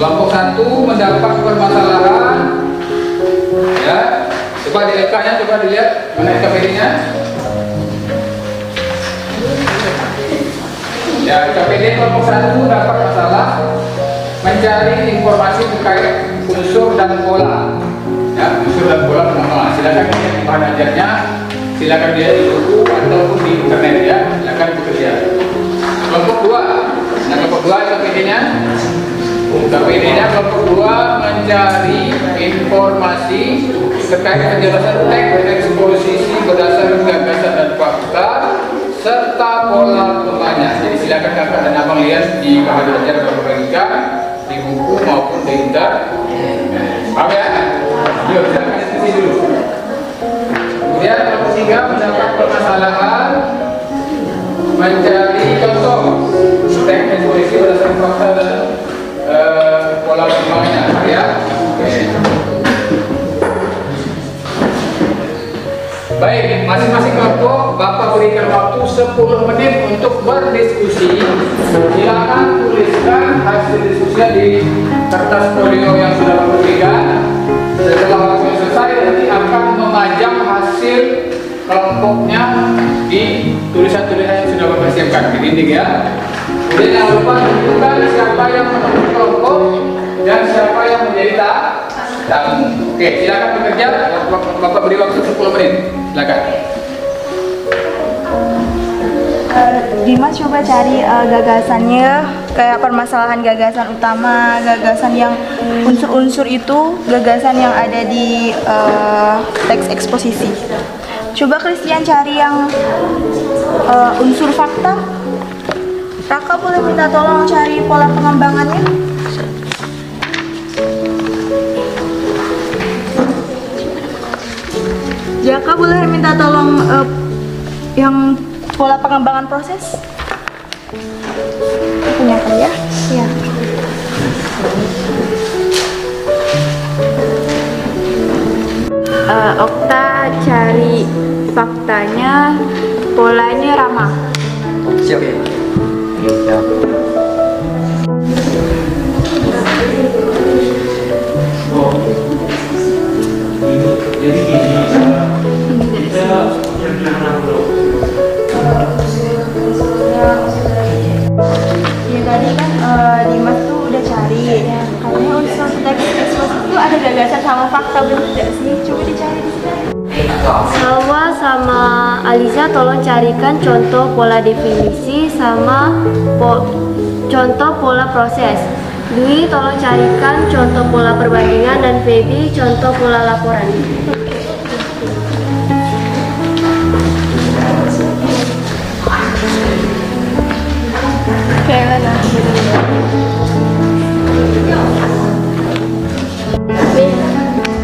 Kelompok 1 mendapat permasalahan. Ya, coba di LK-nya, coba dilihat mana KPD-nya. Ya, KPD kelompok 1 dapat masalah mencari informasi terkait unsur dan pola. Ya, unsur dan pola pengembangan. Silakan lihat di bahan ajarnya, silakan lihat di buku ataupun di internet ya. Silakan bekerja. Kelompok 2. Nah, kelompok 2 KPD-nya. KPD-nya kelompok 2 mencari informasi terkait penjelasan teks eksposisi berdasarkan gagasan dan fakta serta pola pengembangnya. Jadi silakan kakak dan abang lihat di bahan ajar yang dibagikan di buku maupun di internet. Paham ya? Yuk, silakan diskusi dulu. Kemudian kelompok 3 mendapat permasalahan mencari contoh teks eksposisi berdasarkan fakta dan pola pengembangnya ya. Oke. Baik, masing-masing kelompok Bapak berikan waktu 10 menit untuk berdiskusi. Silakan tuliskan hasil diskusinya di kertas folio yang sudah Bapak berikan. Setelah waktu selesai nanti akan memajang hasil kelompoknya di tulisan-tulisan yang sudah Bapak siapkan di dinding ya. Kemudian jangan lupa tentukan siapa yang menentukan kelompok dan siapa yang menjadi tamu. Oke, silakan bekerja. Bapak beri waktu 10 menit. Silakan. Dimas coba cari gagasannya, kayak permasalahan gagasan utama, gagasan yang unsur-unsur itu, gagasan yang ada di teks eksposisi. Coba Christian cari yang unsur fakta. Raka boleh minta tolong cari pola pengembangannya? Jaka boleh minta tolong yang pola pengembangan proses? Punya kan ya? Iya. Okta cari faktanya, polanya ramah. Siap ya? Siap. Jadi gini, kita Ya tadi kan Dimas tuh udah cari, katanya unsur teks eksposisi itu ada gagasan sama fakta, benar tidak sih? Coba dicari di sini. Salwa sama Aliza tolong carikan contoh pola definisi sama contoh pola proses. Dwi tolong carikan contoh pola perbandingan dan Feby contoh pola laporan. Oke, mana?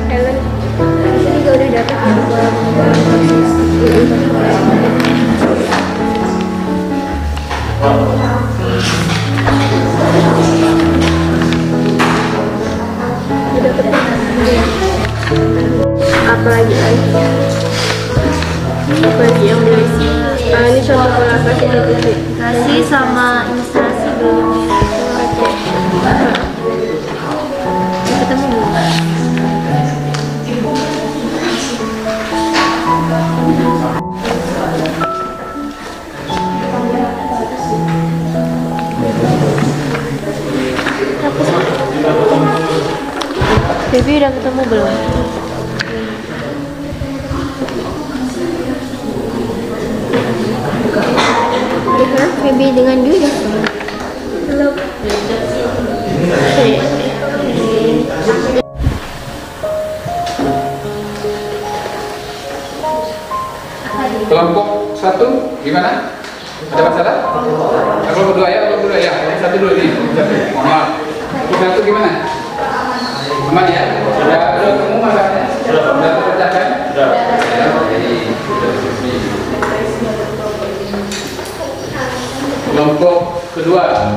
Helen, ini juga udah dapat pola proses. Apalagi yang berisi ini contoh pola klasifikasi sama ilustrasi belum ketemu belum? udah ketemu belum? Feby dengan Dwi udah belum? Kelompok 1 gimana? Ada masalah? Kelompok 2 ya, kelompok 2 ya. Yang 1 dulu nih. Maaf. Kelompok 1 gimana? Aman ya? Sudah ketemu masalahnya? Sudah terpecahkan? Sudah. Kelompok kedua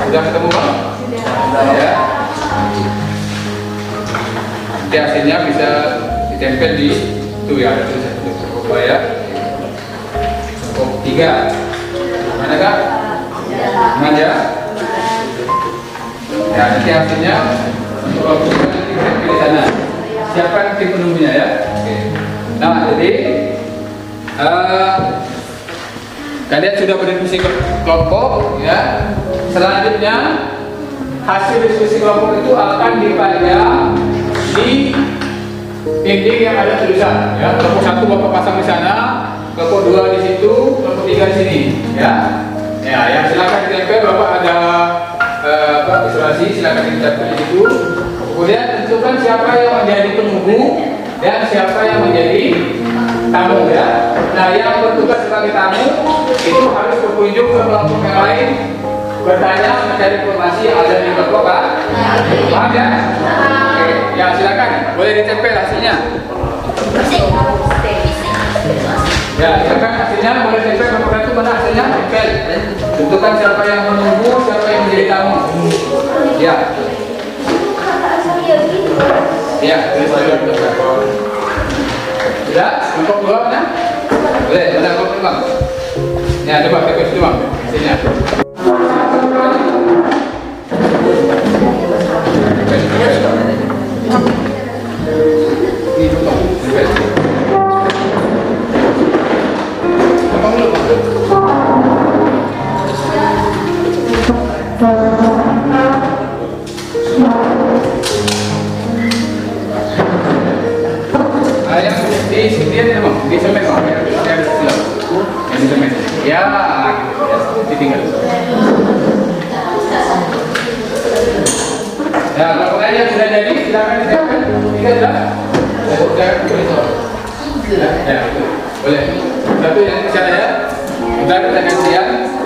sudah ketemu Bang? Sudah ya. Nanti hasilnya bisa ditempel di itu ya, ada tulisan kelompok 2 ya. Kelompok 3 mana Kak? Aman ya? Ya, nanti hasilnya untuk kelompok 3 nanti ditempel di sana. Siapa nanti penunggunya ya? Oke. Nah, jadi kalian sudah berdiskusi kelompok ya. Selanjutnya hasil diskusi kelompok itu akan dipajang di dinding yang ada tulisan ya. Kelompok 1 Bapak pasang di sana, kelompok 2 di situ, kelompok 3 di sini ya. Ya, yang silakan ditempel. Bapak ada isolasi, silakan ditempel di situ. Kemudian tentukan siapa yang menjadi penunggu dan siapa yang menjadi tamu ya. Nah, yang bertugas sebagai tamu itu harus berkunjung ke kelompok yang lain, bertanya, mencari informasi yang ada di kelompok Pak. Paham ya? Oke, ya silakan, boleh ditempel hasilnya. Ya, silakan hasilnya boleh ditempel. Kelompok itu mana hasilnya? Tempel. Tentukan siapa yang menunggu, siapa yang menjadi tamu. Ya. Ya, sudah, kelompok 2 mana? Boleh, mana kelompok 2? Ya, coba tepes dulu Bang, hasilnya. Di sekian ya Bang, di semen Bang, ya, di semen. Ya, gitu ya, ditinggal. Ya, kalau yang sudah jadi, silakan ditempel. Tiga sudah? Sudah, boleh. Ya, boleh. Satu yang ke sana ya. Bentar, kita gantian.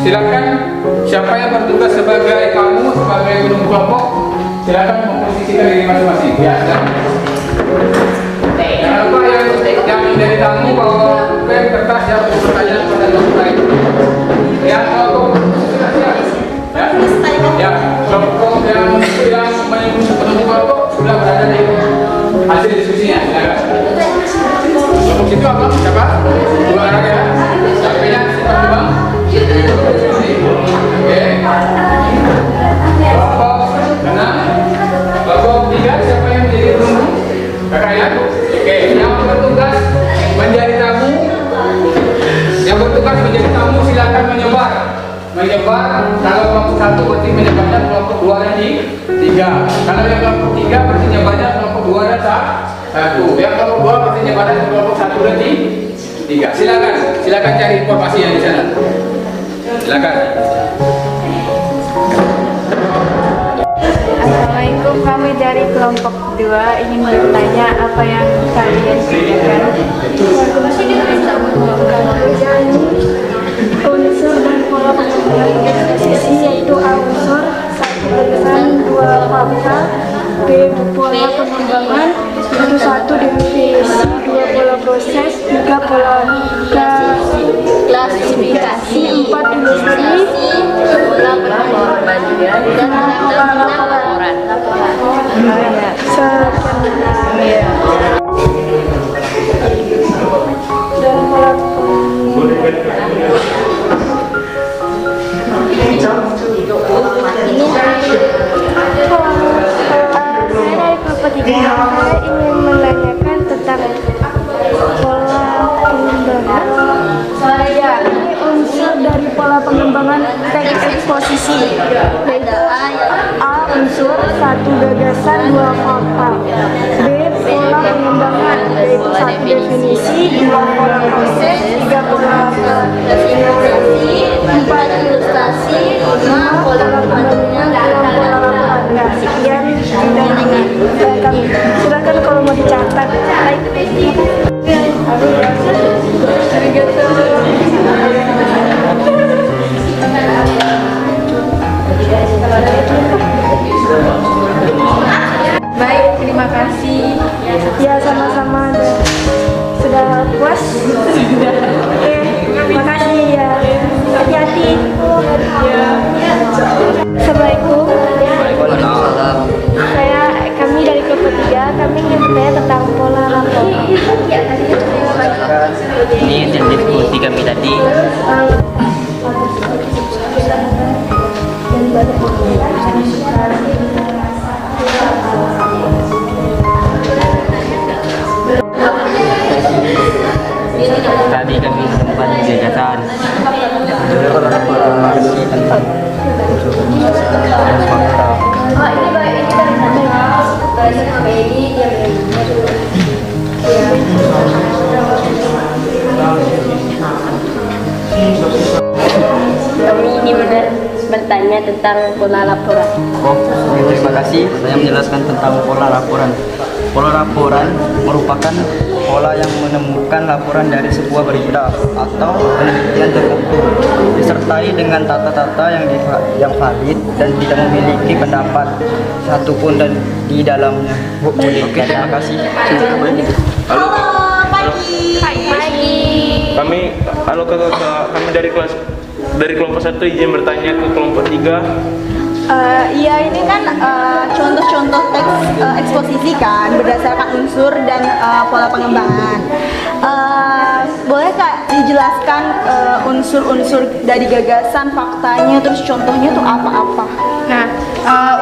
Silakan siapa yang bertugas sebagai tamu, sebagai penunggu kelompok, silakan memposisikan diri masing-masing. Ya, jangan lupa yang menjadi tamu bawa pen, kertas yang bertanya kepada kelompok lain. Ya, kelompok ya, kelompok yang penunggu kelompok sudah berada di hasil diskusinya. Silakan. Kelompok itu apa? Siapa? Dua orang ya. Sampainya siapa Bang? Oke. Kelompok 6, kelompok 3 siapa yang menjadi penunggu? Kakak ya? Oke. Yang bertugas menjadi tamu, silakan menyebar. Kalau kelompok 1 berarti menyebarnya kelompok 2 dan 3. Kalau yang kelompok 3 berarti menyebarnya kelompok 2 dan 1. Yang kelompok 2 berarti menyebarnya kelompok 1 dan 3. Silakan cari informasi yang di sana. Silakan. Assalamualaikum, kami dari kelompok 2 ingin bertanya apa yang kalian pikirkan. Unsur dan pola pengembangan eksposisi yaitu A unsur, 1 alasan, 2 fakta, B pola pengembangan, yaitu 1 definisi, 2 pola proses, 3 pola klasifikasi, 4 ilustrasi, 6 pola laporan. Saya ingin menanyakan tentang pola pengembangan. Ini unsur dari pola pengembangan teks eksposisi, yaitu A. Unsur 1 gagasan 2 fakta, B. Pola pengembangan, yaitu 1 definisi 2 pola proses 3 pola ilustrasi 4 ilustrasi 5 pola pengembangan 6 pola laporan. Sekian dari silakan kalau mau dicatat. Baik, terima kasih. Ya, sama-sama. Sudah puas? Sudah. Oke, makasih ya. Hati-hati. Assalamualaikum. Kami dari kelompok 3, kami ingin bertanya tentang pola laporan. Ini yang diskusi kami tadi. Tadi kami menemukan gagasan informasi tentang fakta. Kami ini bertanya tentang pola laporan. Terima kasih. Saya menjelaskan tentang pola laporan. Pola laporan merupakan pola yang menemukan laporan dari sebuah berita atau penelitian tertentu, disertai dengan tata-tata yang valid dan tidak memiliki pendapat satupun dan di dalamnya. Oke, terima kasih. Halo, Pagi. kami kami dari kelompok 1 izin bertanya ke kelompok 3. Iya, ini kan contoh-contoh teks eksposisi kan berdasarkan unsur dan pola pengembangan. Boleh Kak dijelaskan unsur-unsur dari gagasan, faktanya, terus contohnya tuh apa-apa? Nah,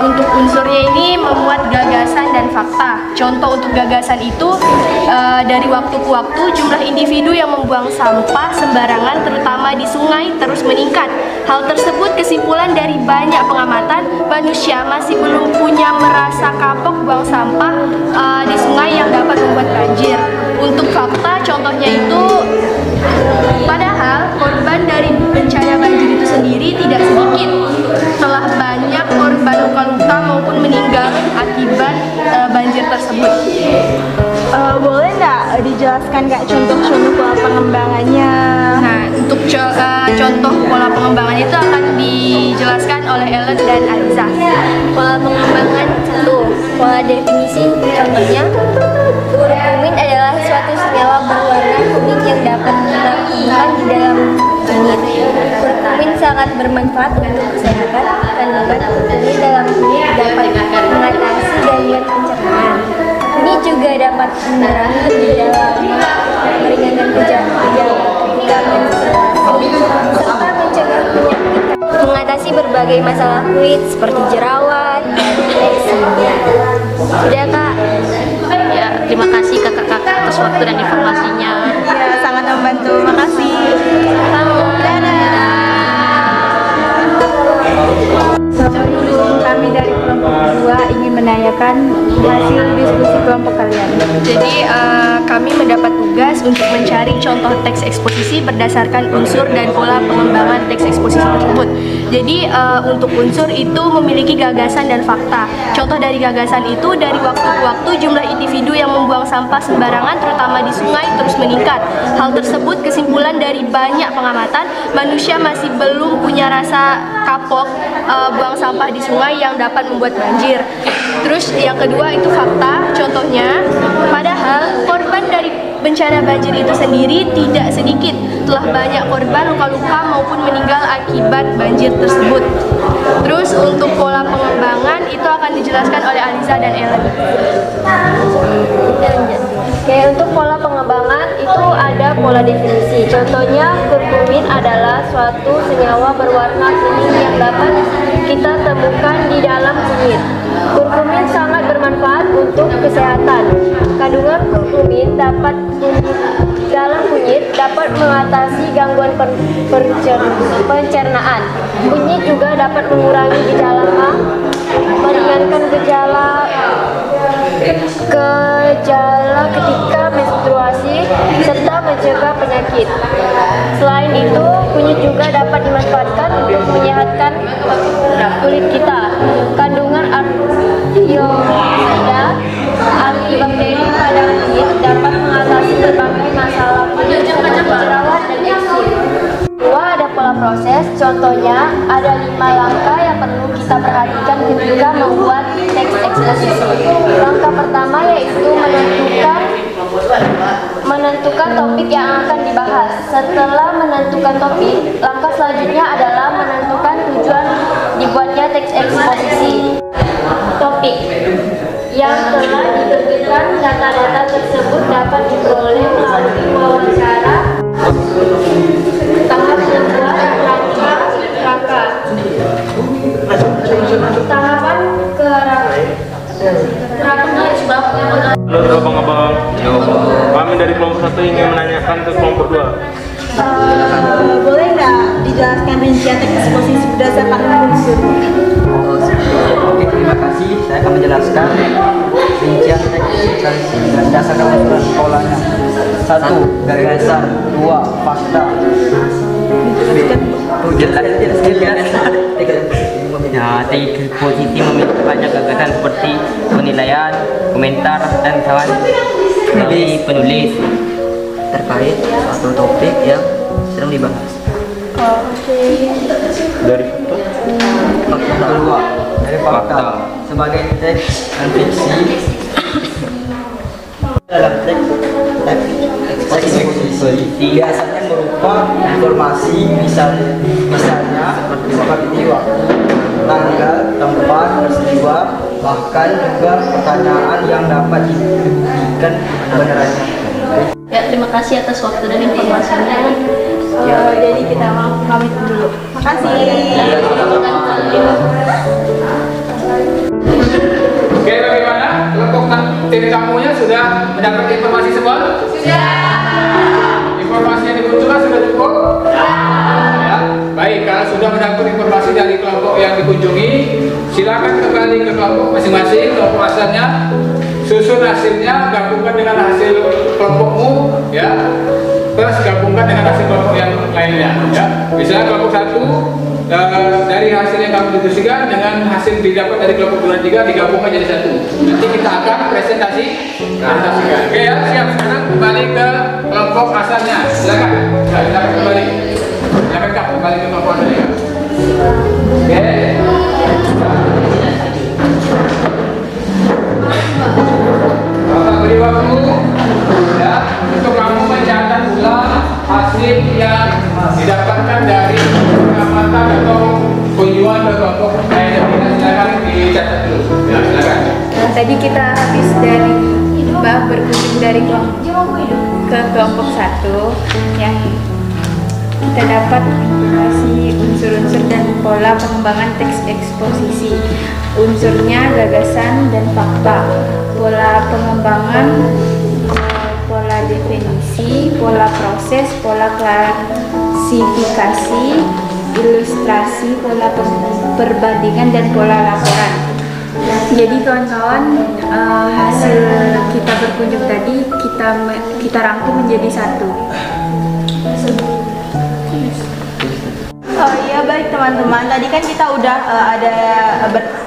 untuk unsurnya ini memuat gagasan dan fakta. Contoh untuk gagasan itu dari waktu ke waktu jumlah individu yang membuang sampah sembarangan terutama di sungai terus meningkat. Hal tersebut kesimpulan dari banyak pengamatan, manusia masih belum punya merasa kapok buang sampah di sungai yang dapat membuat banjir. Untuk fakta contohnya itu, padahal korban dari bencana banjir itu sendiri tidak sedikit. Telah banyak korban luka-luka maupun meninggal akibat banjir tersebut. Boleh nggak dijelaskan Kak contoh-contoh pola pengembangannya? Nah, untuk contoh pola pengembangan itu akan dijelaskan oleh Ellen dan Aliza. Pola pengembangan 1. Pola definisi. Contohnya, kurkumin adalah suatu senyawa berwarna kuning yang dapat kita temukan di dalam kunyit. Kurkumin sangat bermanfaat untuk kesehatan kandungan kurkumin dalam kunyit dapat mengatasi gangguan pencernaan. Ini juga dapat menerangi gejala meringankan gejala ketika menstruasi serta mencegah penyakit, mengatasi berbagai masalah kulit seperti jerawat dan eksema. Sudah Kak? Ya, terima kasih kakak-kakak atas waktu dan informasinya. Ya, sangat membantu. Makasih. Kami dari kelompok 2 ingin menanyakan hasil diskusi kelompok kalian. Jadi kami mendapat tugas untuk mencari contoh teks eksposisi berdasarkan unsur dan pola pengembangan teks eksposisi tersebut. Jadi untuk unsur itu memiliki gagasan dan fakta. Contoh dari gagasan itu, dari waktu ke waktu jumlah individu yang membuang sampah sembarangan terutama di sungai terus meningkat. Hal tersebut kesimpulan dari banyak pengamatan, manusia masih belum punya rasa kapok buang sampah di sungai yang dapat membuat banjir. Terus yang kedua itu fakta, contohnya padahal korban dari bencana banjir itu sendiri tidak sedikit. Telah banyak korban luka-luka maupun meninggal akibat banjir tersebut. Terus Terus untuk pola pengembangan itu akan dijelaskan oleh Aliza dan Ellen. Oke, untuk pola pengembangan itu ada pola definisi. Contohnya, kurkumin adalah suatu senyawa berwarna kuning yang dapat kita temukan di dalam kunyit. Kurkumin sangat bermanfaat untuk kesehatan. Kandungan kurkumin dalam kunyit dapat mengatasi gangguan pencernaan. Kunyit juga dapat mengurangi gejala mah, meringankan gejala ketika menstruasi, serta mencegah penyakit. Selain itu, kunyit juga dapat dimanfaatkan untuk menyehatkan kulit kita. Kandungan antioksida, antibakteri pada kunyit dapat mengatasi berbagai masalah kulit seperti jerawat dan eksim. Kedua, ada pola proses. Contohnya, ada 5 langkah yang perlu kita perhatikan ketika membuat teks eksposisi. Langkah pertama yaitu menentukan topik yang akan dibahas. Setelah menentukan topik, langkah selanjutnya adalah menentukan tujuan dibuatnya teks eksposisi. Topik yang telah ditentukan, data-data tersebut dapat diperoleh melalui wawancara. Tahap kedua, rangka. Tahapan Halo abang-abang, kami dari kelompok 1 ingin menanyakan ke kelompok 2. Boleh nggak dijelaskan rincian teks eksposisi berdasarkan unsur? Oke, terima kasih. Saya akan menjelaskan rincian teks eksposisi berdasarkan unsur polanya. 1. Gagasan. 2. Fakta. Nah, teks eksposisi memiliki banyak gagasan seperti penilaian, komentar, dan saran dari penulis terkait suatu topik yang sedang dibahas. Dari Fakta kedua, dari fakta. Sebagai teks dan fiksi dalam teks eksposisi biasanya berupa informasi misalnya seperti waktu, tanggal, tempat, peristiwa, bahkan juga pertanyaan yang dapat dibuktikan kebenarannya. Ya, terima kasih atas waktu dan informasinya. Jadi kita mau pamit dulu. Makasih. Oke, bagaimana? Kelompok tim kamunya sudah mendapat informasi semua? Sudah. Informasi yang dibutuhkan sudah cukup? Ya. Baik, kalau sudah mendapat informasi dari kelompok yang dikunjungi, silakan kembali ke kelompok masing-masing, kelompok asalnya, susun hasilnya, gabungkan dengan hasil kelompokmu, ya. Terus gabungkan dengan hasil kelompok yang lainnya, ya. Misalnya kelompok 1 dari hasil yang kamu diskusikan dengan hasil didapat dari kelompok 2 dan 3 digabungkan jadi 1. Nanti kita akan presentasikan. Oke ya, siap. Sekarang kembali ke kelompok asalnya. Silakan. Ya, silakan kembali. Silakan Kak, kembali ke kelompok asalnya. Oke. Bapak beri waktu ya untuk kamu mencatat ulang hasil yang didapatkan dari pengamatan atau kunjungan ke kelompok lainnya. Silakan dicatat dulu. Ya, silakan. Nah, tadi kita habis dari berkunjung dari ke kelompok 1 yang kita dapat informasi unsur-unsur dan pola pengembangan teks eksposisi. Unsurnya gagasan dan fakta. Pola pengembangan, pola definisi, pola proses, pola klasifikasi, ilustrasi, pola perbandingan, dan pola laporan. Jadi kawan-kawan, hasil kita berkunjung tadi kita rangkum menjadi 1. Oh iya, baik teman-teman. Tadi kan kita udah ada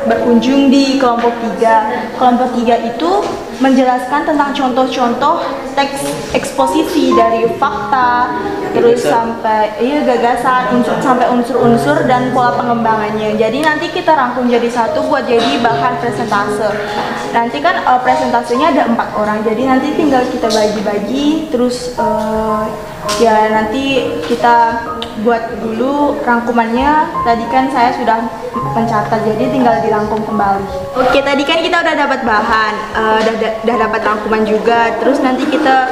berkunjung di kelompok 3. Kelompok 3 itu menjelaskan tentang contoh-contoh teks eksposisi dari fakta, terus sampai gagasan, sampai unsur-unsur dan pola pengembangannya. Jadi nanti kita rangkum jadi 1 buat jadi bahan presentase. Nanti kan presentasenya ada 4 orang. Jadi nanti tinggal kita bagi-bagi, terus ya nanti kita buat dulu rangkumannya. Tadi kan saya sudah mencatat, jadi tinggal dirangkum kembali. Oke, tadi kan kita udah dapat bahan, udah dapat rangkuman juga. Terus nanti kita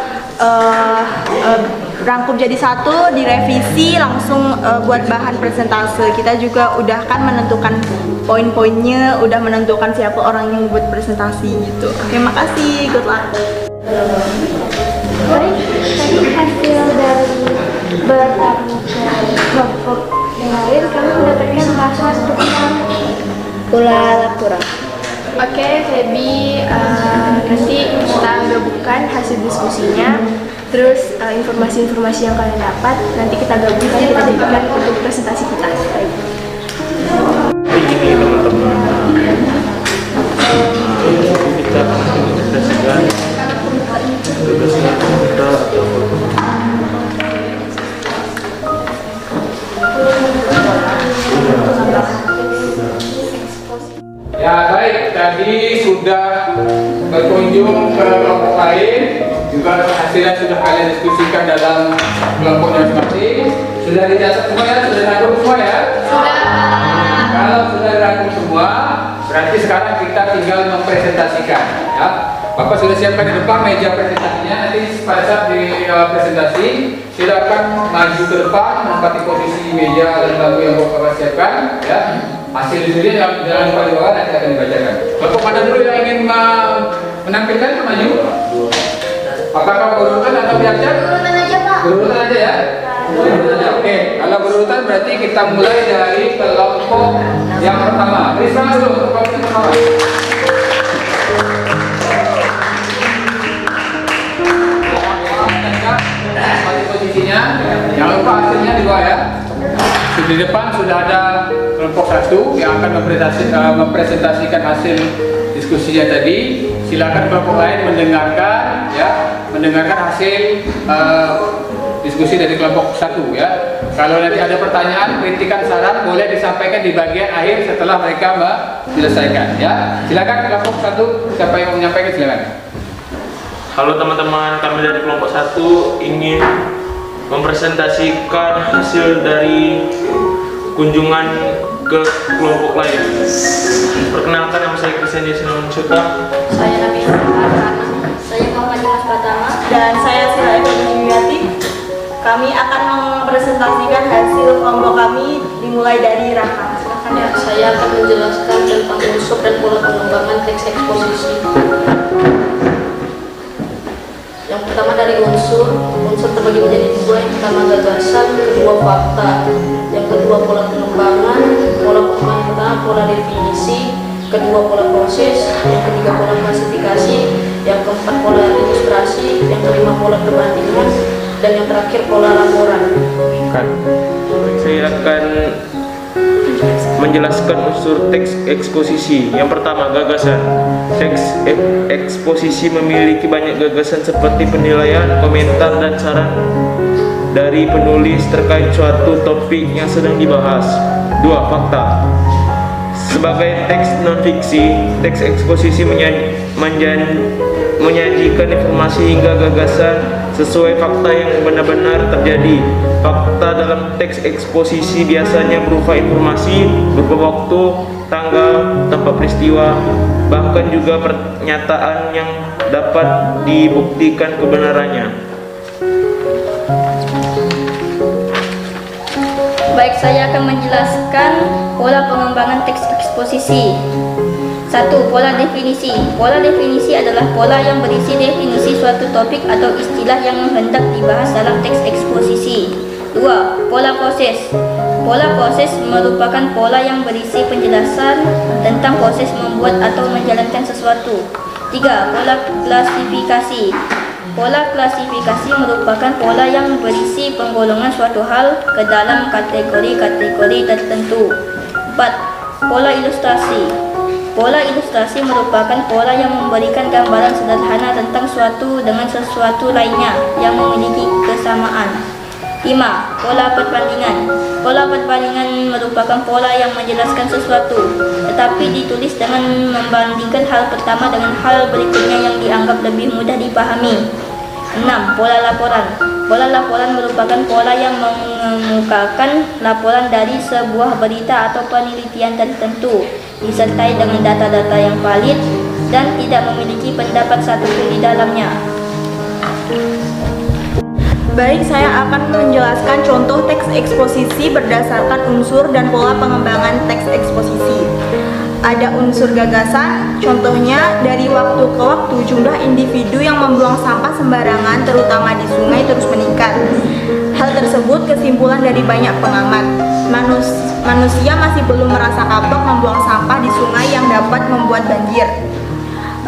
rangkum jadi satu, direvisi, langsung buat bahan presentase. Kita juga udah kan menentukan poin-poinnya, udah menentukan siapa orang yang buat presentasi gitu. Oke, makasih, good luck. Baik, tadi hasil dari bertemu ke kelompok yang lain, kami mendapatkan bahasa tentang pola laporan. Oke, Feby, nanti kita gabungkan hasil diskusinya, terus informasi-informasi yang kalian dapat, nanti kita gabungkan, kita jadikan untuk presentasi kita. Baik. Ini teman-teman, kita presentasikan gagasan kita atau Ya baik, tadi sudah berkunjung ke kelompok lain, juga hasilnya sudah kalian diskusikan dalam kelompoknya masing-masing. Sudah dicatat semua ya, sudah dirangkum semua ya? Sudah. Kalau sudah dirangkum semua, berarti sekarang kita tinggal mempresentasikan ya. Bapak sudah siapkan di depan meja presentasinya. Nanti pada saat di presentasi, silakan maju ke depan, menempati posisi meja dan bangku yang Bapak siapkan ya. Hasil diskusinya jangan lupa di bawah, nanti akan dibacakan. Bapak mana dulu yang ingin menampilkan, maju? Apakah berurutan atau biasa? Berurutan aja, Pak. Berurutan aja ya? Berurutan aja, oke. Kalau berurutan berarti kita mulai dari kelompok yang pertama. Beri semangat dulu untuk kelompok yang pertama. Posisinya, jangan lupa hasilnya di bawah ya. Di depan sudah ada kelompok 1 yang akan mempresentasikan hasil diskusinya tadi. Silakan kelompok lain mendengarkan ya, mendengarkan hasil diskusi dari kelompok 1 ya. Kalau nanti ada pertanyaan, kritikan, saran boleh disampaikan di bagian akhir setelah mereka menyelesaikan ya. Silakan kelompok 1, siapa yang mau menyampaikan silakan. Halo teman-teman, kami dari kelompok 1 ingin mempresentasikan hasil dari kunjungan ke kelompok lain. Perkenalkan, nama saya Kristian Yasinawan Syuta. Saya Nabi Pratama. Saya Muhammad Dimas Pratama. Dan saya Sila Eko Jumiati. Kami akan mempresentasikan hasil kelompok kami dimulai dari Raka. Silakan ya. Saya akan menjelaskan tentang unsur dan pola pengembangan teks eksposisi. Yang pertama dari unsur terbagi menjadi 2. Yang pertama gagasan, kedua fakta. Yang kedua pola pengembangan, pertama pola definisi, kedua pola proses, yang ketiga pola klasifikasi, yang keempat pola ilustrasi, yang kelima pola perbandingan, dan yang terakhir pola laporan. Saya akan menjelaskan unsur teks eksposisi. Yang pertama, gagasan. Teks eksposisi memiliki banyak gagasan seperti penilaian, komentar, dan saran dari penulis terkait suatu topik yang sedang dibahas. 2. Fakta. Sebagai teks non-fiksi, teks eksposisi menyajikan informasi hingga gagasan sesuai fakta yang benar-benar terjadi. Fakta dalam teks eksposisi biasanya berupa informasi, berupa waktu, tanggal, tempat peristiwa, bahkan juga pernyataan yang dapat dibuktikan kebenarannya. Baik, saya akan menjelaskan pola pengembangan teks eksposisi. 1. Pola definisi. Pola definisi adalah pola yang berisi definisi suatu topik atau istilah yang hendak dibahas dalam teks eksposisi. 2. Pola proses. Pola proses merupakan pola yang berisi penjelasan tentang proses membuat atau menjalankan sesuatu. 3. Pola klasifikasi. Pola klasifikasi merupakan pola yang berisi penggolongan suatu hal ke dalam kategori-kategori tertentu. 4. Pola ilustrasi. Pola ilustrasi merupakan pola yang memberikan gambaran sederhana tentang suatu dengan sesuatu lainnya yang memiliki kesamaan. 5. Pola perbandingan. Pola perbandingan merupakan pola yang menjelaskan sesuatu, tetapi ditulis dengan membandingkan hal pertama dengan hal berikutnya yang dianggap lebih mudah dipahami. 6. Pola laporan. Pola laporan merupakan pola yang mengemukakan laporan dari sebuah berita atau penelitian tertentu, disertai dengan data-data yang valid dan tidak memiliki pendapat satupun di dalamnya. Baik, saya akan menjelaskan contoh teks eksposisi berdasarkan unsur dan pola pengembangan teks eksposisi. Ada unsur gagasan, contohnya dari waktu ke waktu jumlah individu yang membuang sampah sembarangan terutama di sungai terus meningkat. Hal tersebut kesimpulan dari banyak pengamat. Manusia masih belum merasa kapok membuang sampah di sungai yang dapat membuat banjir.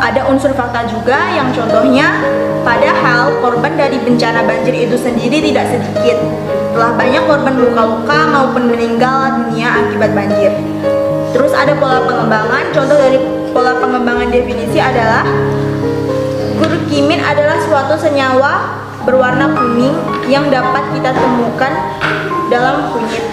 Ada unsur fakta juga yang contohnya, padahal korban dari bencana banjir itu sendiri tidak sedikit. Telah banyak korban luka-luka maupun meninggal dunia akibat banjir. Terus ada pola pengembangan. Contoh dari pola pengembangan definisi adalah kurkumin adalah suatu senyawa berwarna kuning yang dapat kita temukan dalam kunyit.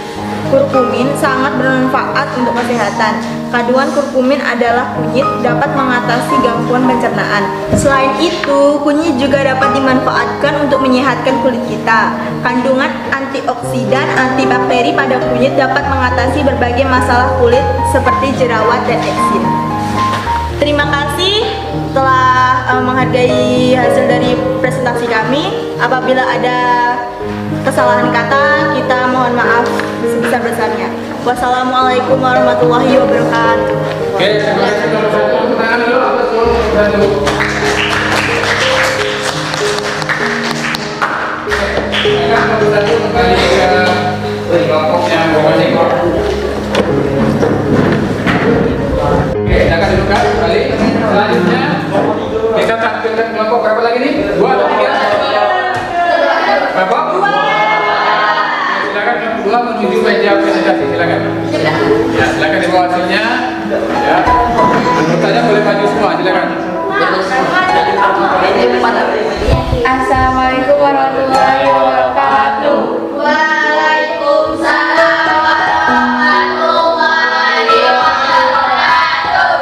Kurkumin sangat bermanfaat untuk kesehatan. Kandungan kurkumin adalah kunyit dapat mengatasi gangguan pencernaan. Selain itu, kunyit juga dapat dimanfaatkan untuk menyehatkan kulit kita. Kandungan antioksidan, antibakteri pada kunyit dapat mengatasi berbagai masalah kulit seperti jerawat dan eksim. Terima kasih telah menghargai hasil dari presentasi kami. Apabila ada kesalahan kata, kita mohon maaf sebesar-besarnya. Wassalamualaikum warahmatullahi wabarakatuh. Oke, terima kasih. Tangan dulu. Satu kembali ke kelompok yang masing-masing. Oke, silakan duduk kembali. Selanjutnya kita tampilkan kelompok berapa lagi nih? 2 atau 3? Berapa? 2. Silakan kelompok 2 menuju meja presentasi, silakan. Ya, silakan dibawa hasilnya. Ya, anggotanya boleh maju semua, silakan. Assalamualaikum warahmatullahi wabarakatuh. Waalaikumsalam warahmatullahi wabarakatuh.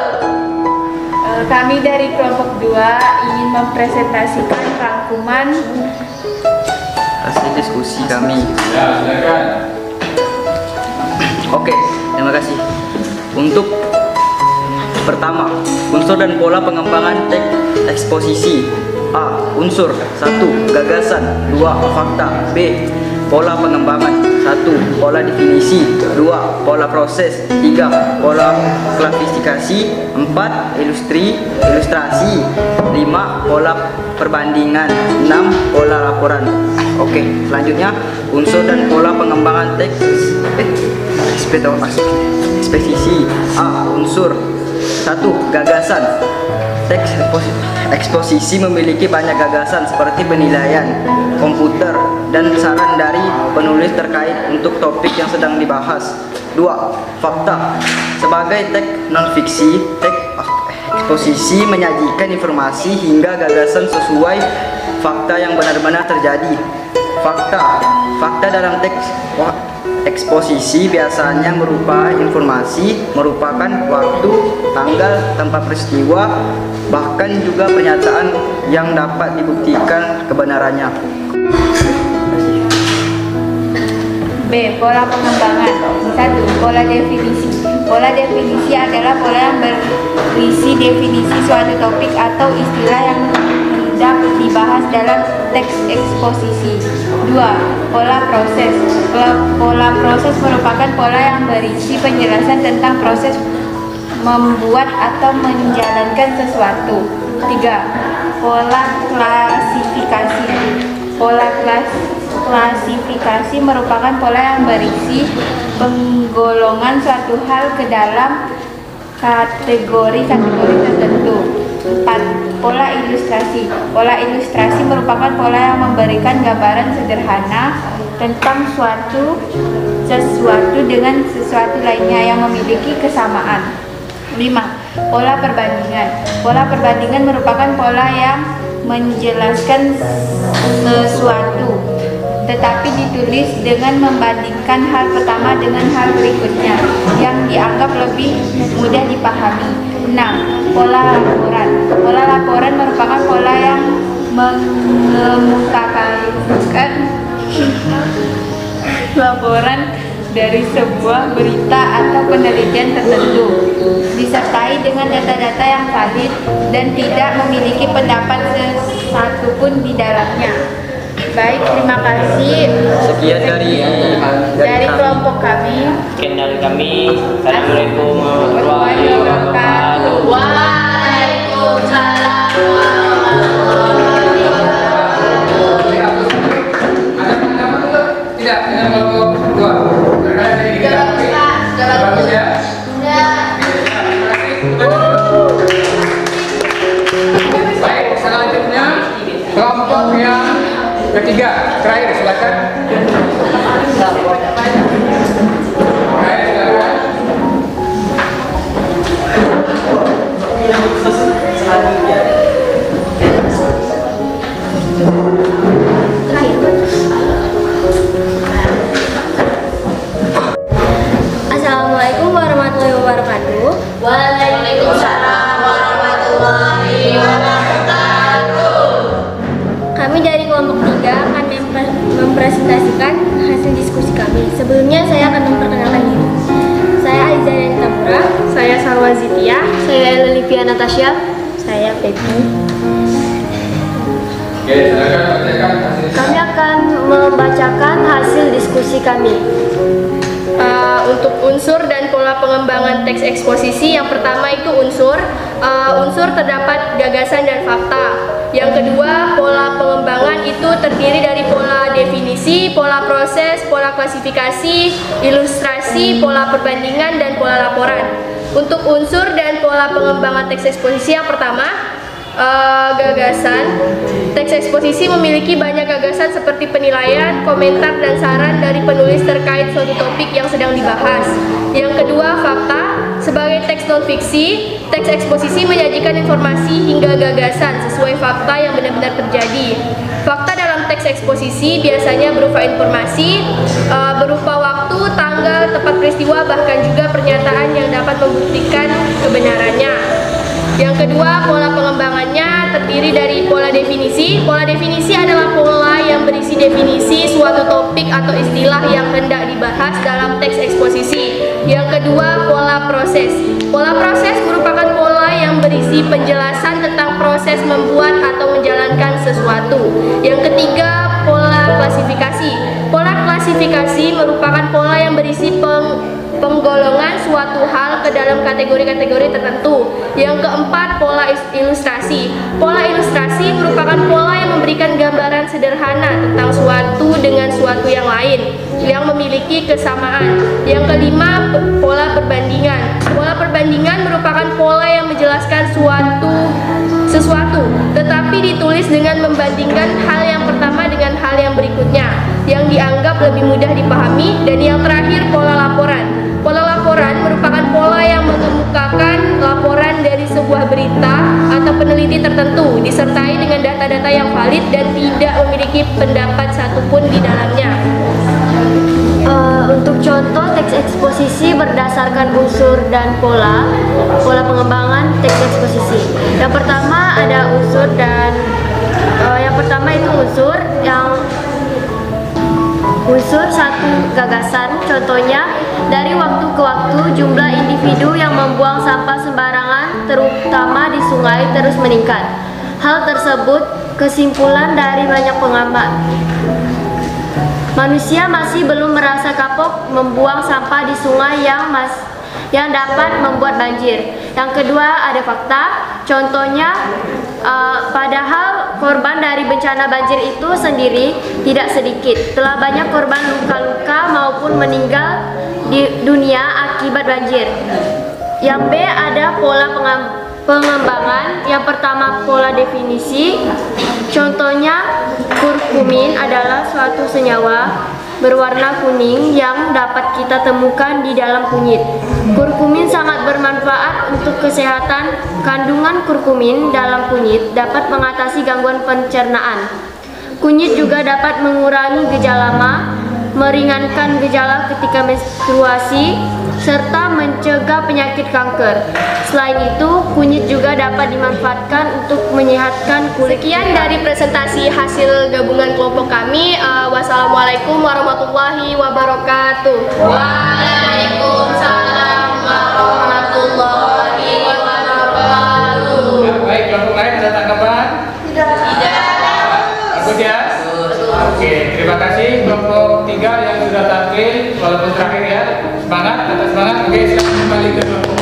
Kami dari kelompok 2 ingin mempresentasikan rangkuman hasil diskusi kami. Ya, silakan. Oke, terima kasih. Untuk pertama, unsur dan pola pengembangan teks eksposisi. A. Unsur 1. Gagasan 2. Fakta. B. Pola pengembangan 1. Pola definisi 2. Pola proses 3. Pola klasifikasi 4. Ilustrasi 5. Pola perbandingan 6. Pola laporan. Oke, selanjutnya unsur dan pola pengembangan teks eksposisi. A. Unsur 1. Gagasan. Teks eksposisi memiliki banyak gagasan seperti penilaian, komputer, dan saran dari penulis terkait untuk topik yang sedang dibahas. 2. Fakta. Sebagai teks non-fiksi, teks eksposisi menyajikan informasi hingga gagasan sesuai fakta yang benar-benar terjadi. Fakta dalam teks eksposisi biasanya merupakan informasi, merupakan waktu, tanggal, tempat peristiwa, bahkan juga pernyataan yang dapat dibuktikan kebenarannya. B. Pola pengembangan. 1. Pola definisi. Pola definisi adalah pola yang berisi definisi suatu topik atau istilah yang hendak dibahas dalam teks eksposisi. 2. Pola proses. Pola proses merupakan pola yang berisi penjelasan tentang proses membuat atau menjalankan sesuatu. 3. Pola klasifikasi. Pola klasifikasi merupakan pola yang berisi penggolongan suatu hal ke dalam kategori-kategori tertentu. 4. Pola ilustrasi. Pola ilustrasi merupakan pola yang memberikan gambaran sederhana tentang sesuatu dengan sesuatu lainnya yang memiliki kesamaan. 5. Pola perbandingan. Pola perbandingan merupakan pola yang menjelaskan sesuatu tetapi ditulis dengan membandingkan hal pertama dengan hal berikutnya yang dianggap lebih mudah dipahami. 6. Pola laporan. Pola laporan merupakan pola yang merupakan laporan dari sebuah berita atau penelitian tertentu, disertai dengan data-data yang valid dan tidak memiliki pendapat sesatupun di dalamnya. Baik, terima kasih. Sekian dari kelompok kami. Sekian dari kami. Assalamualaikum warahmatullahi wabarakatuh. Waalaikumsalam warahmatullahi wabarakatuh. Tidak, dengan kelompok dua. Bagus ya. Baik, selanjutnya kelompok yang ketiga, terakhir, silakan. Assalamualaikum warahmatullahi wabarakatuh. Waalaikumsalam warahmatullahi wabarakatuh. Kami dari kelompok 3 akan mempresentasikan hasil diskusi kami. Sebelumnya saya akan memperkenalkan diri. Saya Aliza Tamura. Saya Salwa Zitia. Saya Lelivia Natasha. Saya Pepi. Oke, silakan bacakan hasil. Kami akan membacakan hasil diskusi kami. Untuk unsur dan pola pengembangan teks eksposisi, yang pertama itu unsur terdapat gagasan dan fakta. Yang kedua, pola pengembangan itu terdiri dari pola definisi, pola proses, pola klasifikasi, ilustrasi, pola perbandingan, dan pola laporan. Untuk unsur dan pola pengembangan teks eksposisi, yang pertama, gagasan. Teks eksposisi memiliki banyak gagasan seperti penilaian, komentar, dan saran dari penulis terkait suatu topik yang sedang dibahas. Yang kedua, fakta. Sebagai teks non-fiksi, teks eksposisi menyajikan informasi hingga gagasan sesuai fakta yang benar-benar terjadi. Fakta dalam teks eksposisi biasanya berupa informasi, berupa waktu, tanggal, tempat peristiwa, bahkan juga pernyataan yang dapat membuktikan kebenarannya. Yang kedua, pola pengembangannya terdiri dari pola definisi. Pola definisi adalah pola yang berisi definisi suatu topik atau istilah yang hendak dibahas dalam teks eksposisi. Yang kedua, pola proses. Pola proses merupakan pola yang berisi penjelasan tentang proses membuat atau menjalankan sesuatu. Yang ketiga, pola klasifikasi. Pola klasifikasi merupakan pola yang berisi penggolongan suatu hal ke dalam kategori-kategori tertentu. Yang keempat, pola ilustrasi. Pola ilustrasi merupakan pola yang memberikan gambaran sederhana tentang suatu dengan suatu yang lain yang memiliki kesamaan. Yang kelima, pola perbandingan. Pola perbandingan merupakan pola yang menjelaskan sesuatu, tetapi ditulis dengan membandingkan hal yang pertama dengan hal yang berikutnya yang dianggap lebih mudah dipahami. Dan yang terakhir, pola laporan. Pola laporan merupakan pola yang mengemukakan laporan dari sebuah berita atau peneliti tertentu disertai dengan data-data yang valid dan tidak memiliki pendapat satupun di dalamnya. Untuk contoh teks eksposisi berdasarkan unsur dan pola pengembangan teks eksposisi. Yang pertama ada unsur dan yang pertama itu unsur satu gagasan. Contohnya, dari waktu ke waktu jumlah individu yang membuang sampah sembarangan terutama di sungai terus meningkat. Hal tersebut kesimpulan dari banyak pengamat. Manusia masih belum merasa kapok membuang sampah di sungai yang dapat membuat banjir. Yang kedua ada fakta. Contohnya, padahal korban dari bencana banjir itu sendiri tidak sedikit. Telah banyak korban luka-luka maupun meninggal di dunia akibat banjir. Yang B ada pola pengembangan. Yang pertama pola definisi. Contohnya, kurkumin adalah suatu senyawa berwarna kuning yang dapat kita temukan di dalam kunyit. Kurkumin sangat bermanfaat untuk kesehatan. Kandungan kurkumin dalam kunyit dapat mengatasi gangguan pencernaan. Kunyit juga dapat mengurangi gejala meringankan gejala ketika menstruasi, serta mencegah penyakit kanker. Selain itu, kunyit juga dapat dimanfaatkan untuk menyehatkan kulit. Sekian dari presentasi hasil gabungan kelompok kami. Wassalamualaikum warahmatullahi wabarakatuh. Waalaikumsalam warahmatullahi wabarakatuh. Baik, kelompok lain ada tanggapan? Tidak. Bagus ya? Oke, terima kasih kelompok 3 yang sudah tampil walaupun terakhir ya. Semangat, atas semangat. Oke, silakan kembali ke kelompok.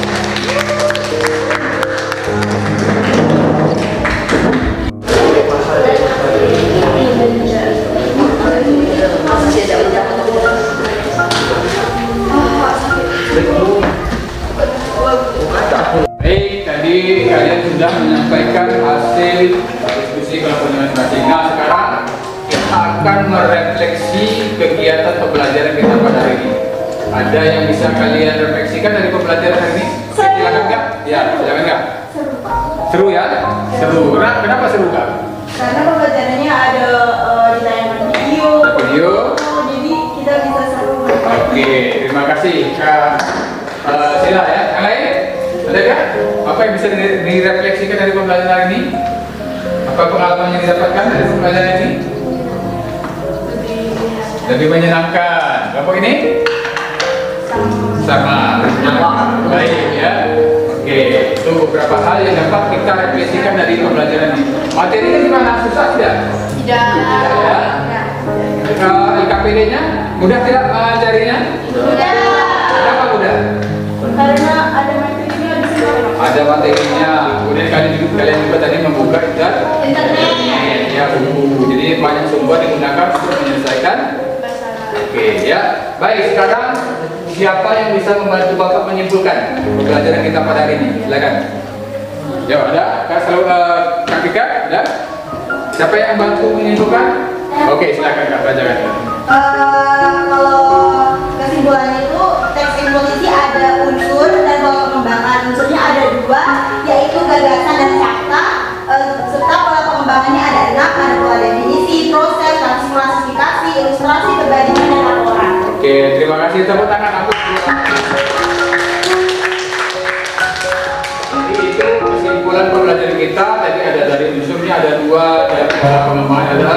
Baik, tadi kalian sudah menyampaikan hasil diskusi kelompoknya masing-masing. Nah, sekarang kita akan merefleksi kegiatan pembelajaran kita pada hari ini. Ada yang bisa kalian refleksikan dari pembelajaran hari ini? Silakan Kak. Ya, silakan Kak. Seru ya? Seru. Kenapa seru Kak? Karena pembelajarannya ada ditayangkan video. Video. Jadi kita bisa seru. Oke, terima kasih Kak. Sila ya. Yang lain? Ada Kak? Apa yang bisa direfleksikan dari pembelajaran hari ini? Apa pengalaman yang didapatkan dari pembelajaran ini? Lebih menyenangkan. Kelompok ini? Sama. Baik ya. Oke, itu beberapa hal yang dapat kita refleksikan dari pembelajaran ini. Materinya gimana? Susah tidak? Tidak. Ya. IKPD-nya mudah tidak mencarinya? Mudah. Kenapa mudah? Karena ada materinya bisa. Ada materinya. Kemudian kalian juga tadi membuka internet. Ya, buku. Jadi banyak sumber digunakan untuk menyelesaikan. Oke, ya. Baik, sekarang siapa yang bisa membantu Bapak menyimpulkan pembelajaran kita pada hari ini? Silakan. Ya, ada. Kak selalu Kak Vika, ada? Siapa yang bantu menyimpulkan? Oke, silakan Kak bacakan. Kalau kesimpulannya itu teks eksposisi ada unsur dan pola pengembangan. Unsurnya ada 2, yaitu gagasan dan fakta, serta pola pengembangannya ada 6, ada pola definisi, proses, klasifikasi, ilustrasi, perbandingan, dan laporan. Oke, terima kasih. Tepuk tangan aku. Jadi itu kesimpulan pembelajaran kita. Tadi ada dari unsurnya ada 2, dan pola pengembangan ada.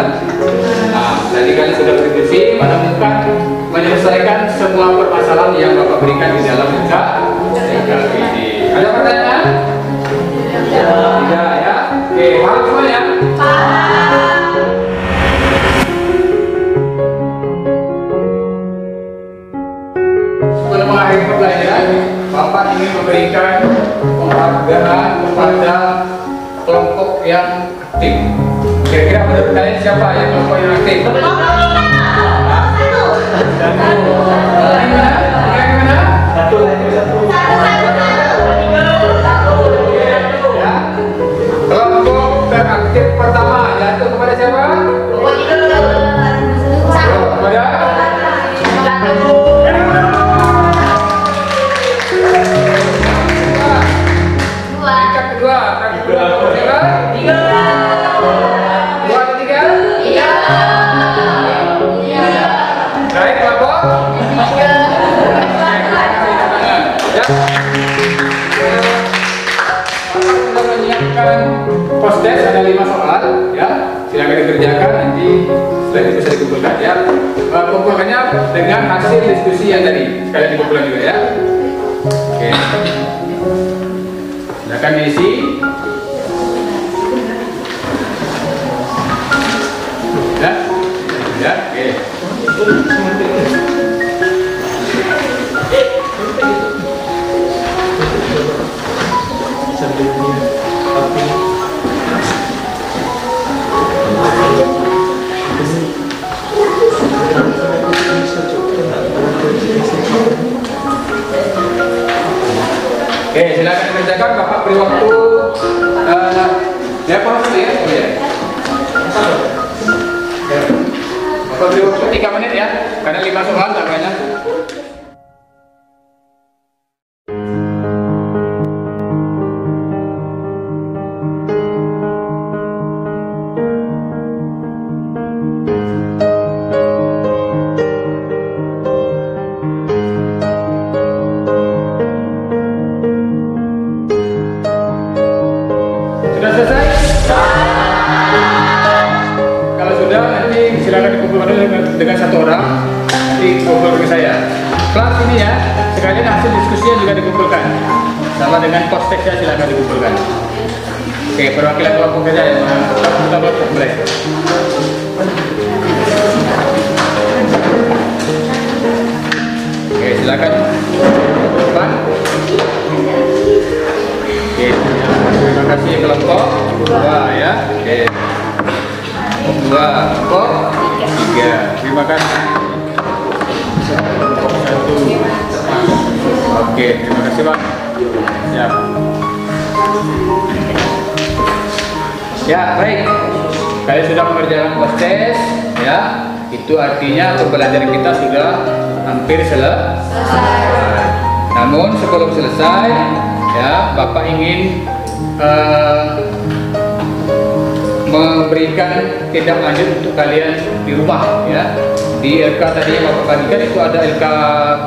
Nah, tadi kalian sudah berdiskusi menemukan menyelesaikan semua permasalahan yang Bapak berikan di dalam IKPD. Ada pertanyaan? Tidak ya. Oke, paham semuanya? Sebelum mengakhiri pembelajaran, Bapak ingin memberikan penghargaan kepada kelompok yang aktif. Kira-kira menurut kalian siapa yang kelompok yang aktif? Kelompok teraktif pertama jatuh kepada siapa? Kepada peringkat kedua. Baik, kelompok. Sudah menyiapkan post-test ada 5 soal ya, silakan dikerjakan nanti setelah itu bisa dikumpulkan ya. Kumpulkannya dengan hasil diskusi yang tadi sekalian dikumpulkan juga ya. Oke, silakan diisi. Ya, ya, oke. Oke, silakan dikerjakan. Bapak beri waktu ya proses ya. Oh, ya. Bapak beri waktu 3 menit ya, karena 5 soal tak banyak. dengan satu orang, nanti kumpul ke saya. Kelas ini ya, sekalian hasil diskusinya juga dikumpulkan. Sama dengan post-textnya silakan dikumpulkan. Oke, perwakilan kelompok saja yang kita mulai. Oke, silakan. Depan. Oke, terima kasih kelompok 2 ya. Oke. 2 kelompok 3. Terima kasih. Kelompok 1. Oke, terima kasih Pak. Siap. Ya, baik. Kalian sudah mengerjakan post-test ya. Itu artinya pembelajaran kita sudah hampir selesai. Namun sebelum selesai ya, Bapak ingin memberikan tindak lanjut untuk kalian di rumah ya. Di LK tadi yang Bapak bagikan itu ada LK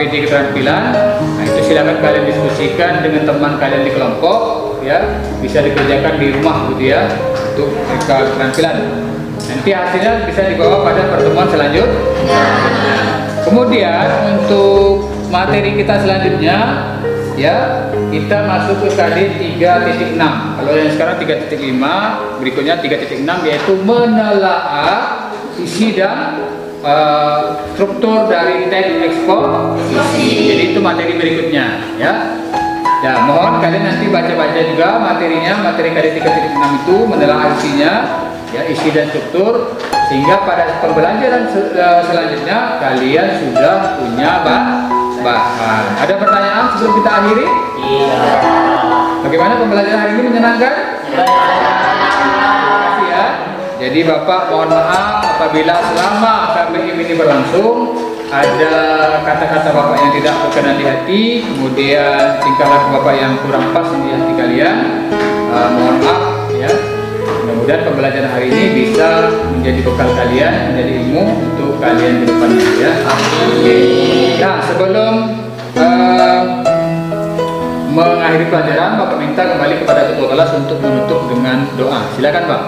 PD keterampilan. Nah, itu silakan kalian diskusikan dengan teman kalian di kelompok ya. Bisa dikerjakan di rumah gitu ya untuk LK keterampilan. Nanti hasilnya bisa dibawa pada pertemuan selanjutnya. Kemudian untuk materi kita selanjutnya ya, kita masuk ke KD 3.6. Kalau yang sekarang 3.5, berikutnya 3.6 yaitu menelaah isi dan struktur dari teks eksposisi. Jadi itu materi berikutnya ya. Ya, mohon kalian nanti baca-baca juga materinya, materi KD 3.6 itu menelaah isinya ya, isi dan struktur, sehingga pada pembelajaran selanjutnya kalian sudah punya bahan. Ada pertanyaan sebelum kita akhiri? Iya. Bagaimana pembelajaran hari ini, menyenangkan? Terima kasih ya. Jadi Bapak mohon maaf apabila selama KPM ini berlangsung ada kata-kata Bapak yang tidak berkenan di hati, kemudian tingkah laku Bapak yang kurang pas di hati kalian, mohon maaf ya. Mudah-mudahan pembelajaran hari ini bisa menjadi bekal kalian, menjadi ilmu untuk kalian di depannya ya. Oke. Nah, sebelum mengakhiri pelajaran, Bapak minta kembali kepada ketua kelas untuk menutup dengan doa. Silakan Pak.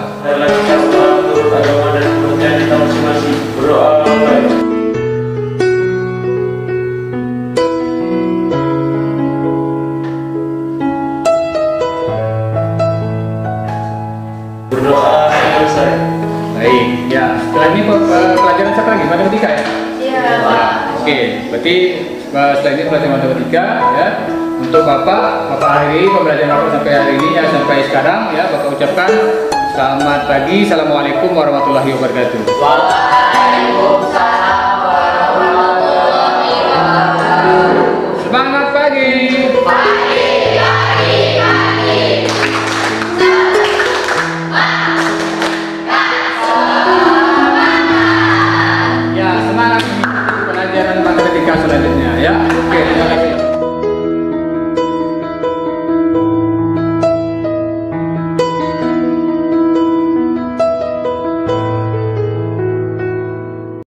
Baik, ya. Setelah ini pelajaran siapa lagi? Matematika ya? Iya. Oke, berarti setelah ini pelajaran matematika ya. Untuk Bapak akhiri pembelajaran Bapak sampai hari ini ya, sampai sekarang ya. Bapak ucapkan selamat pagi, assalamualaikum warahmatullahi wabarakatuh. Waalaikumsalam.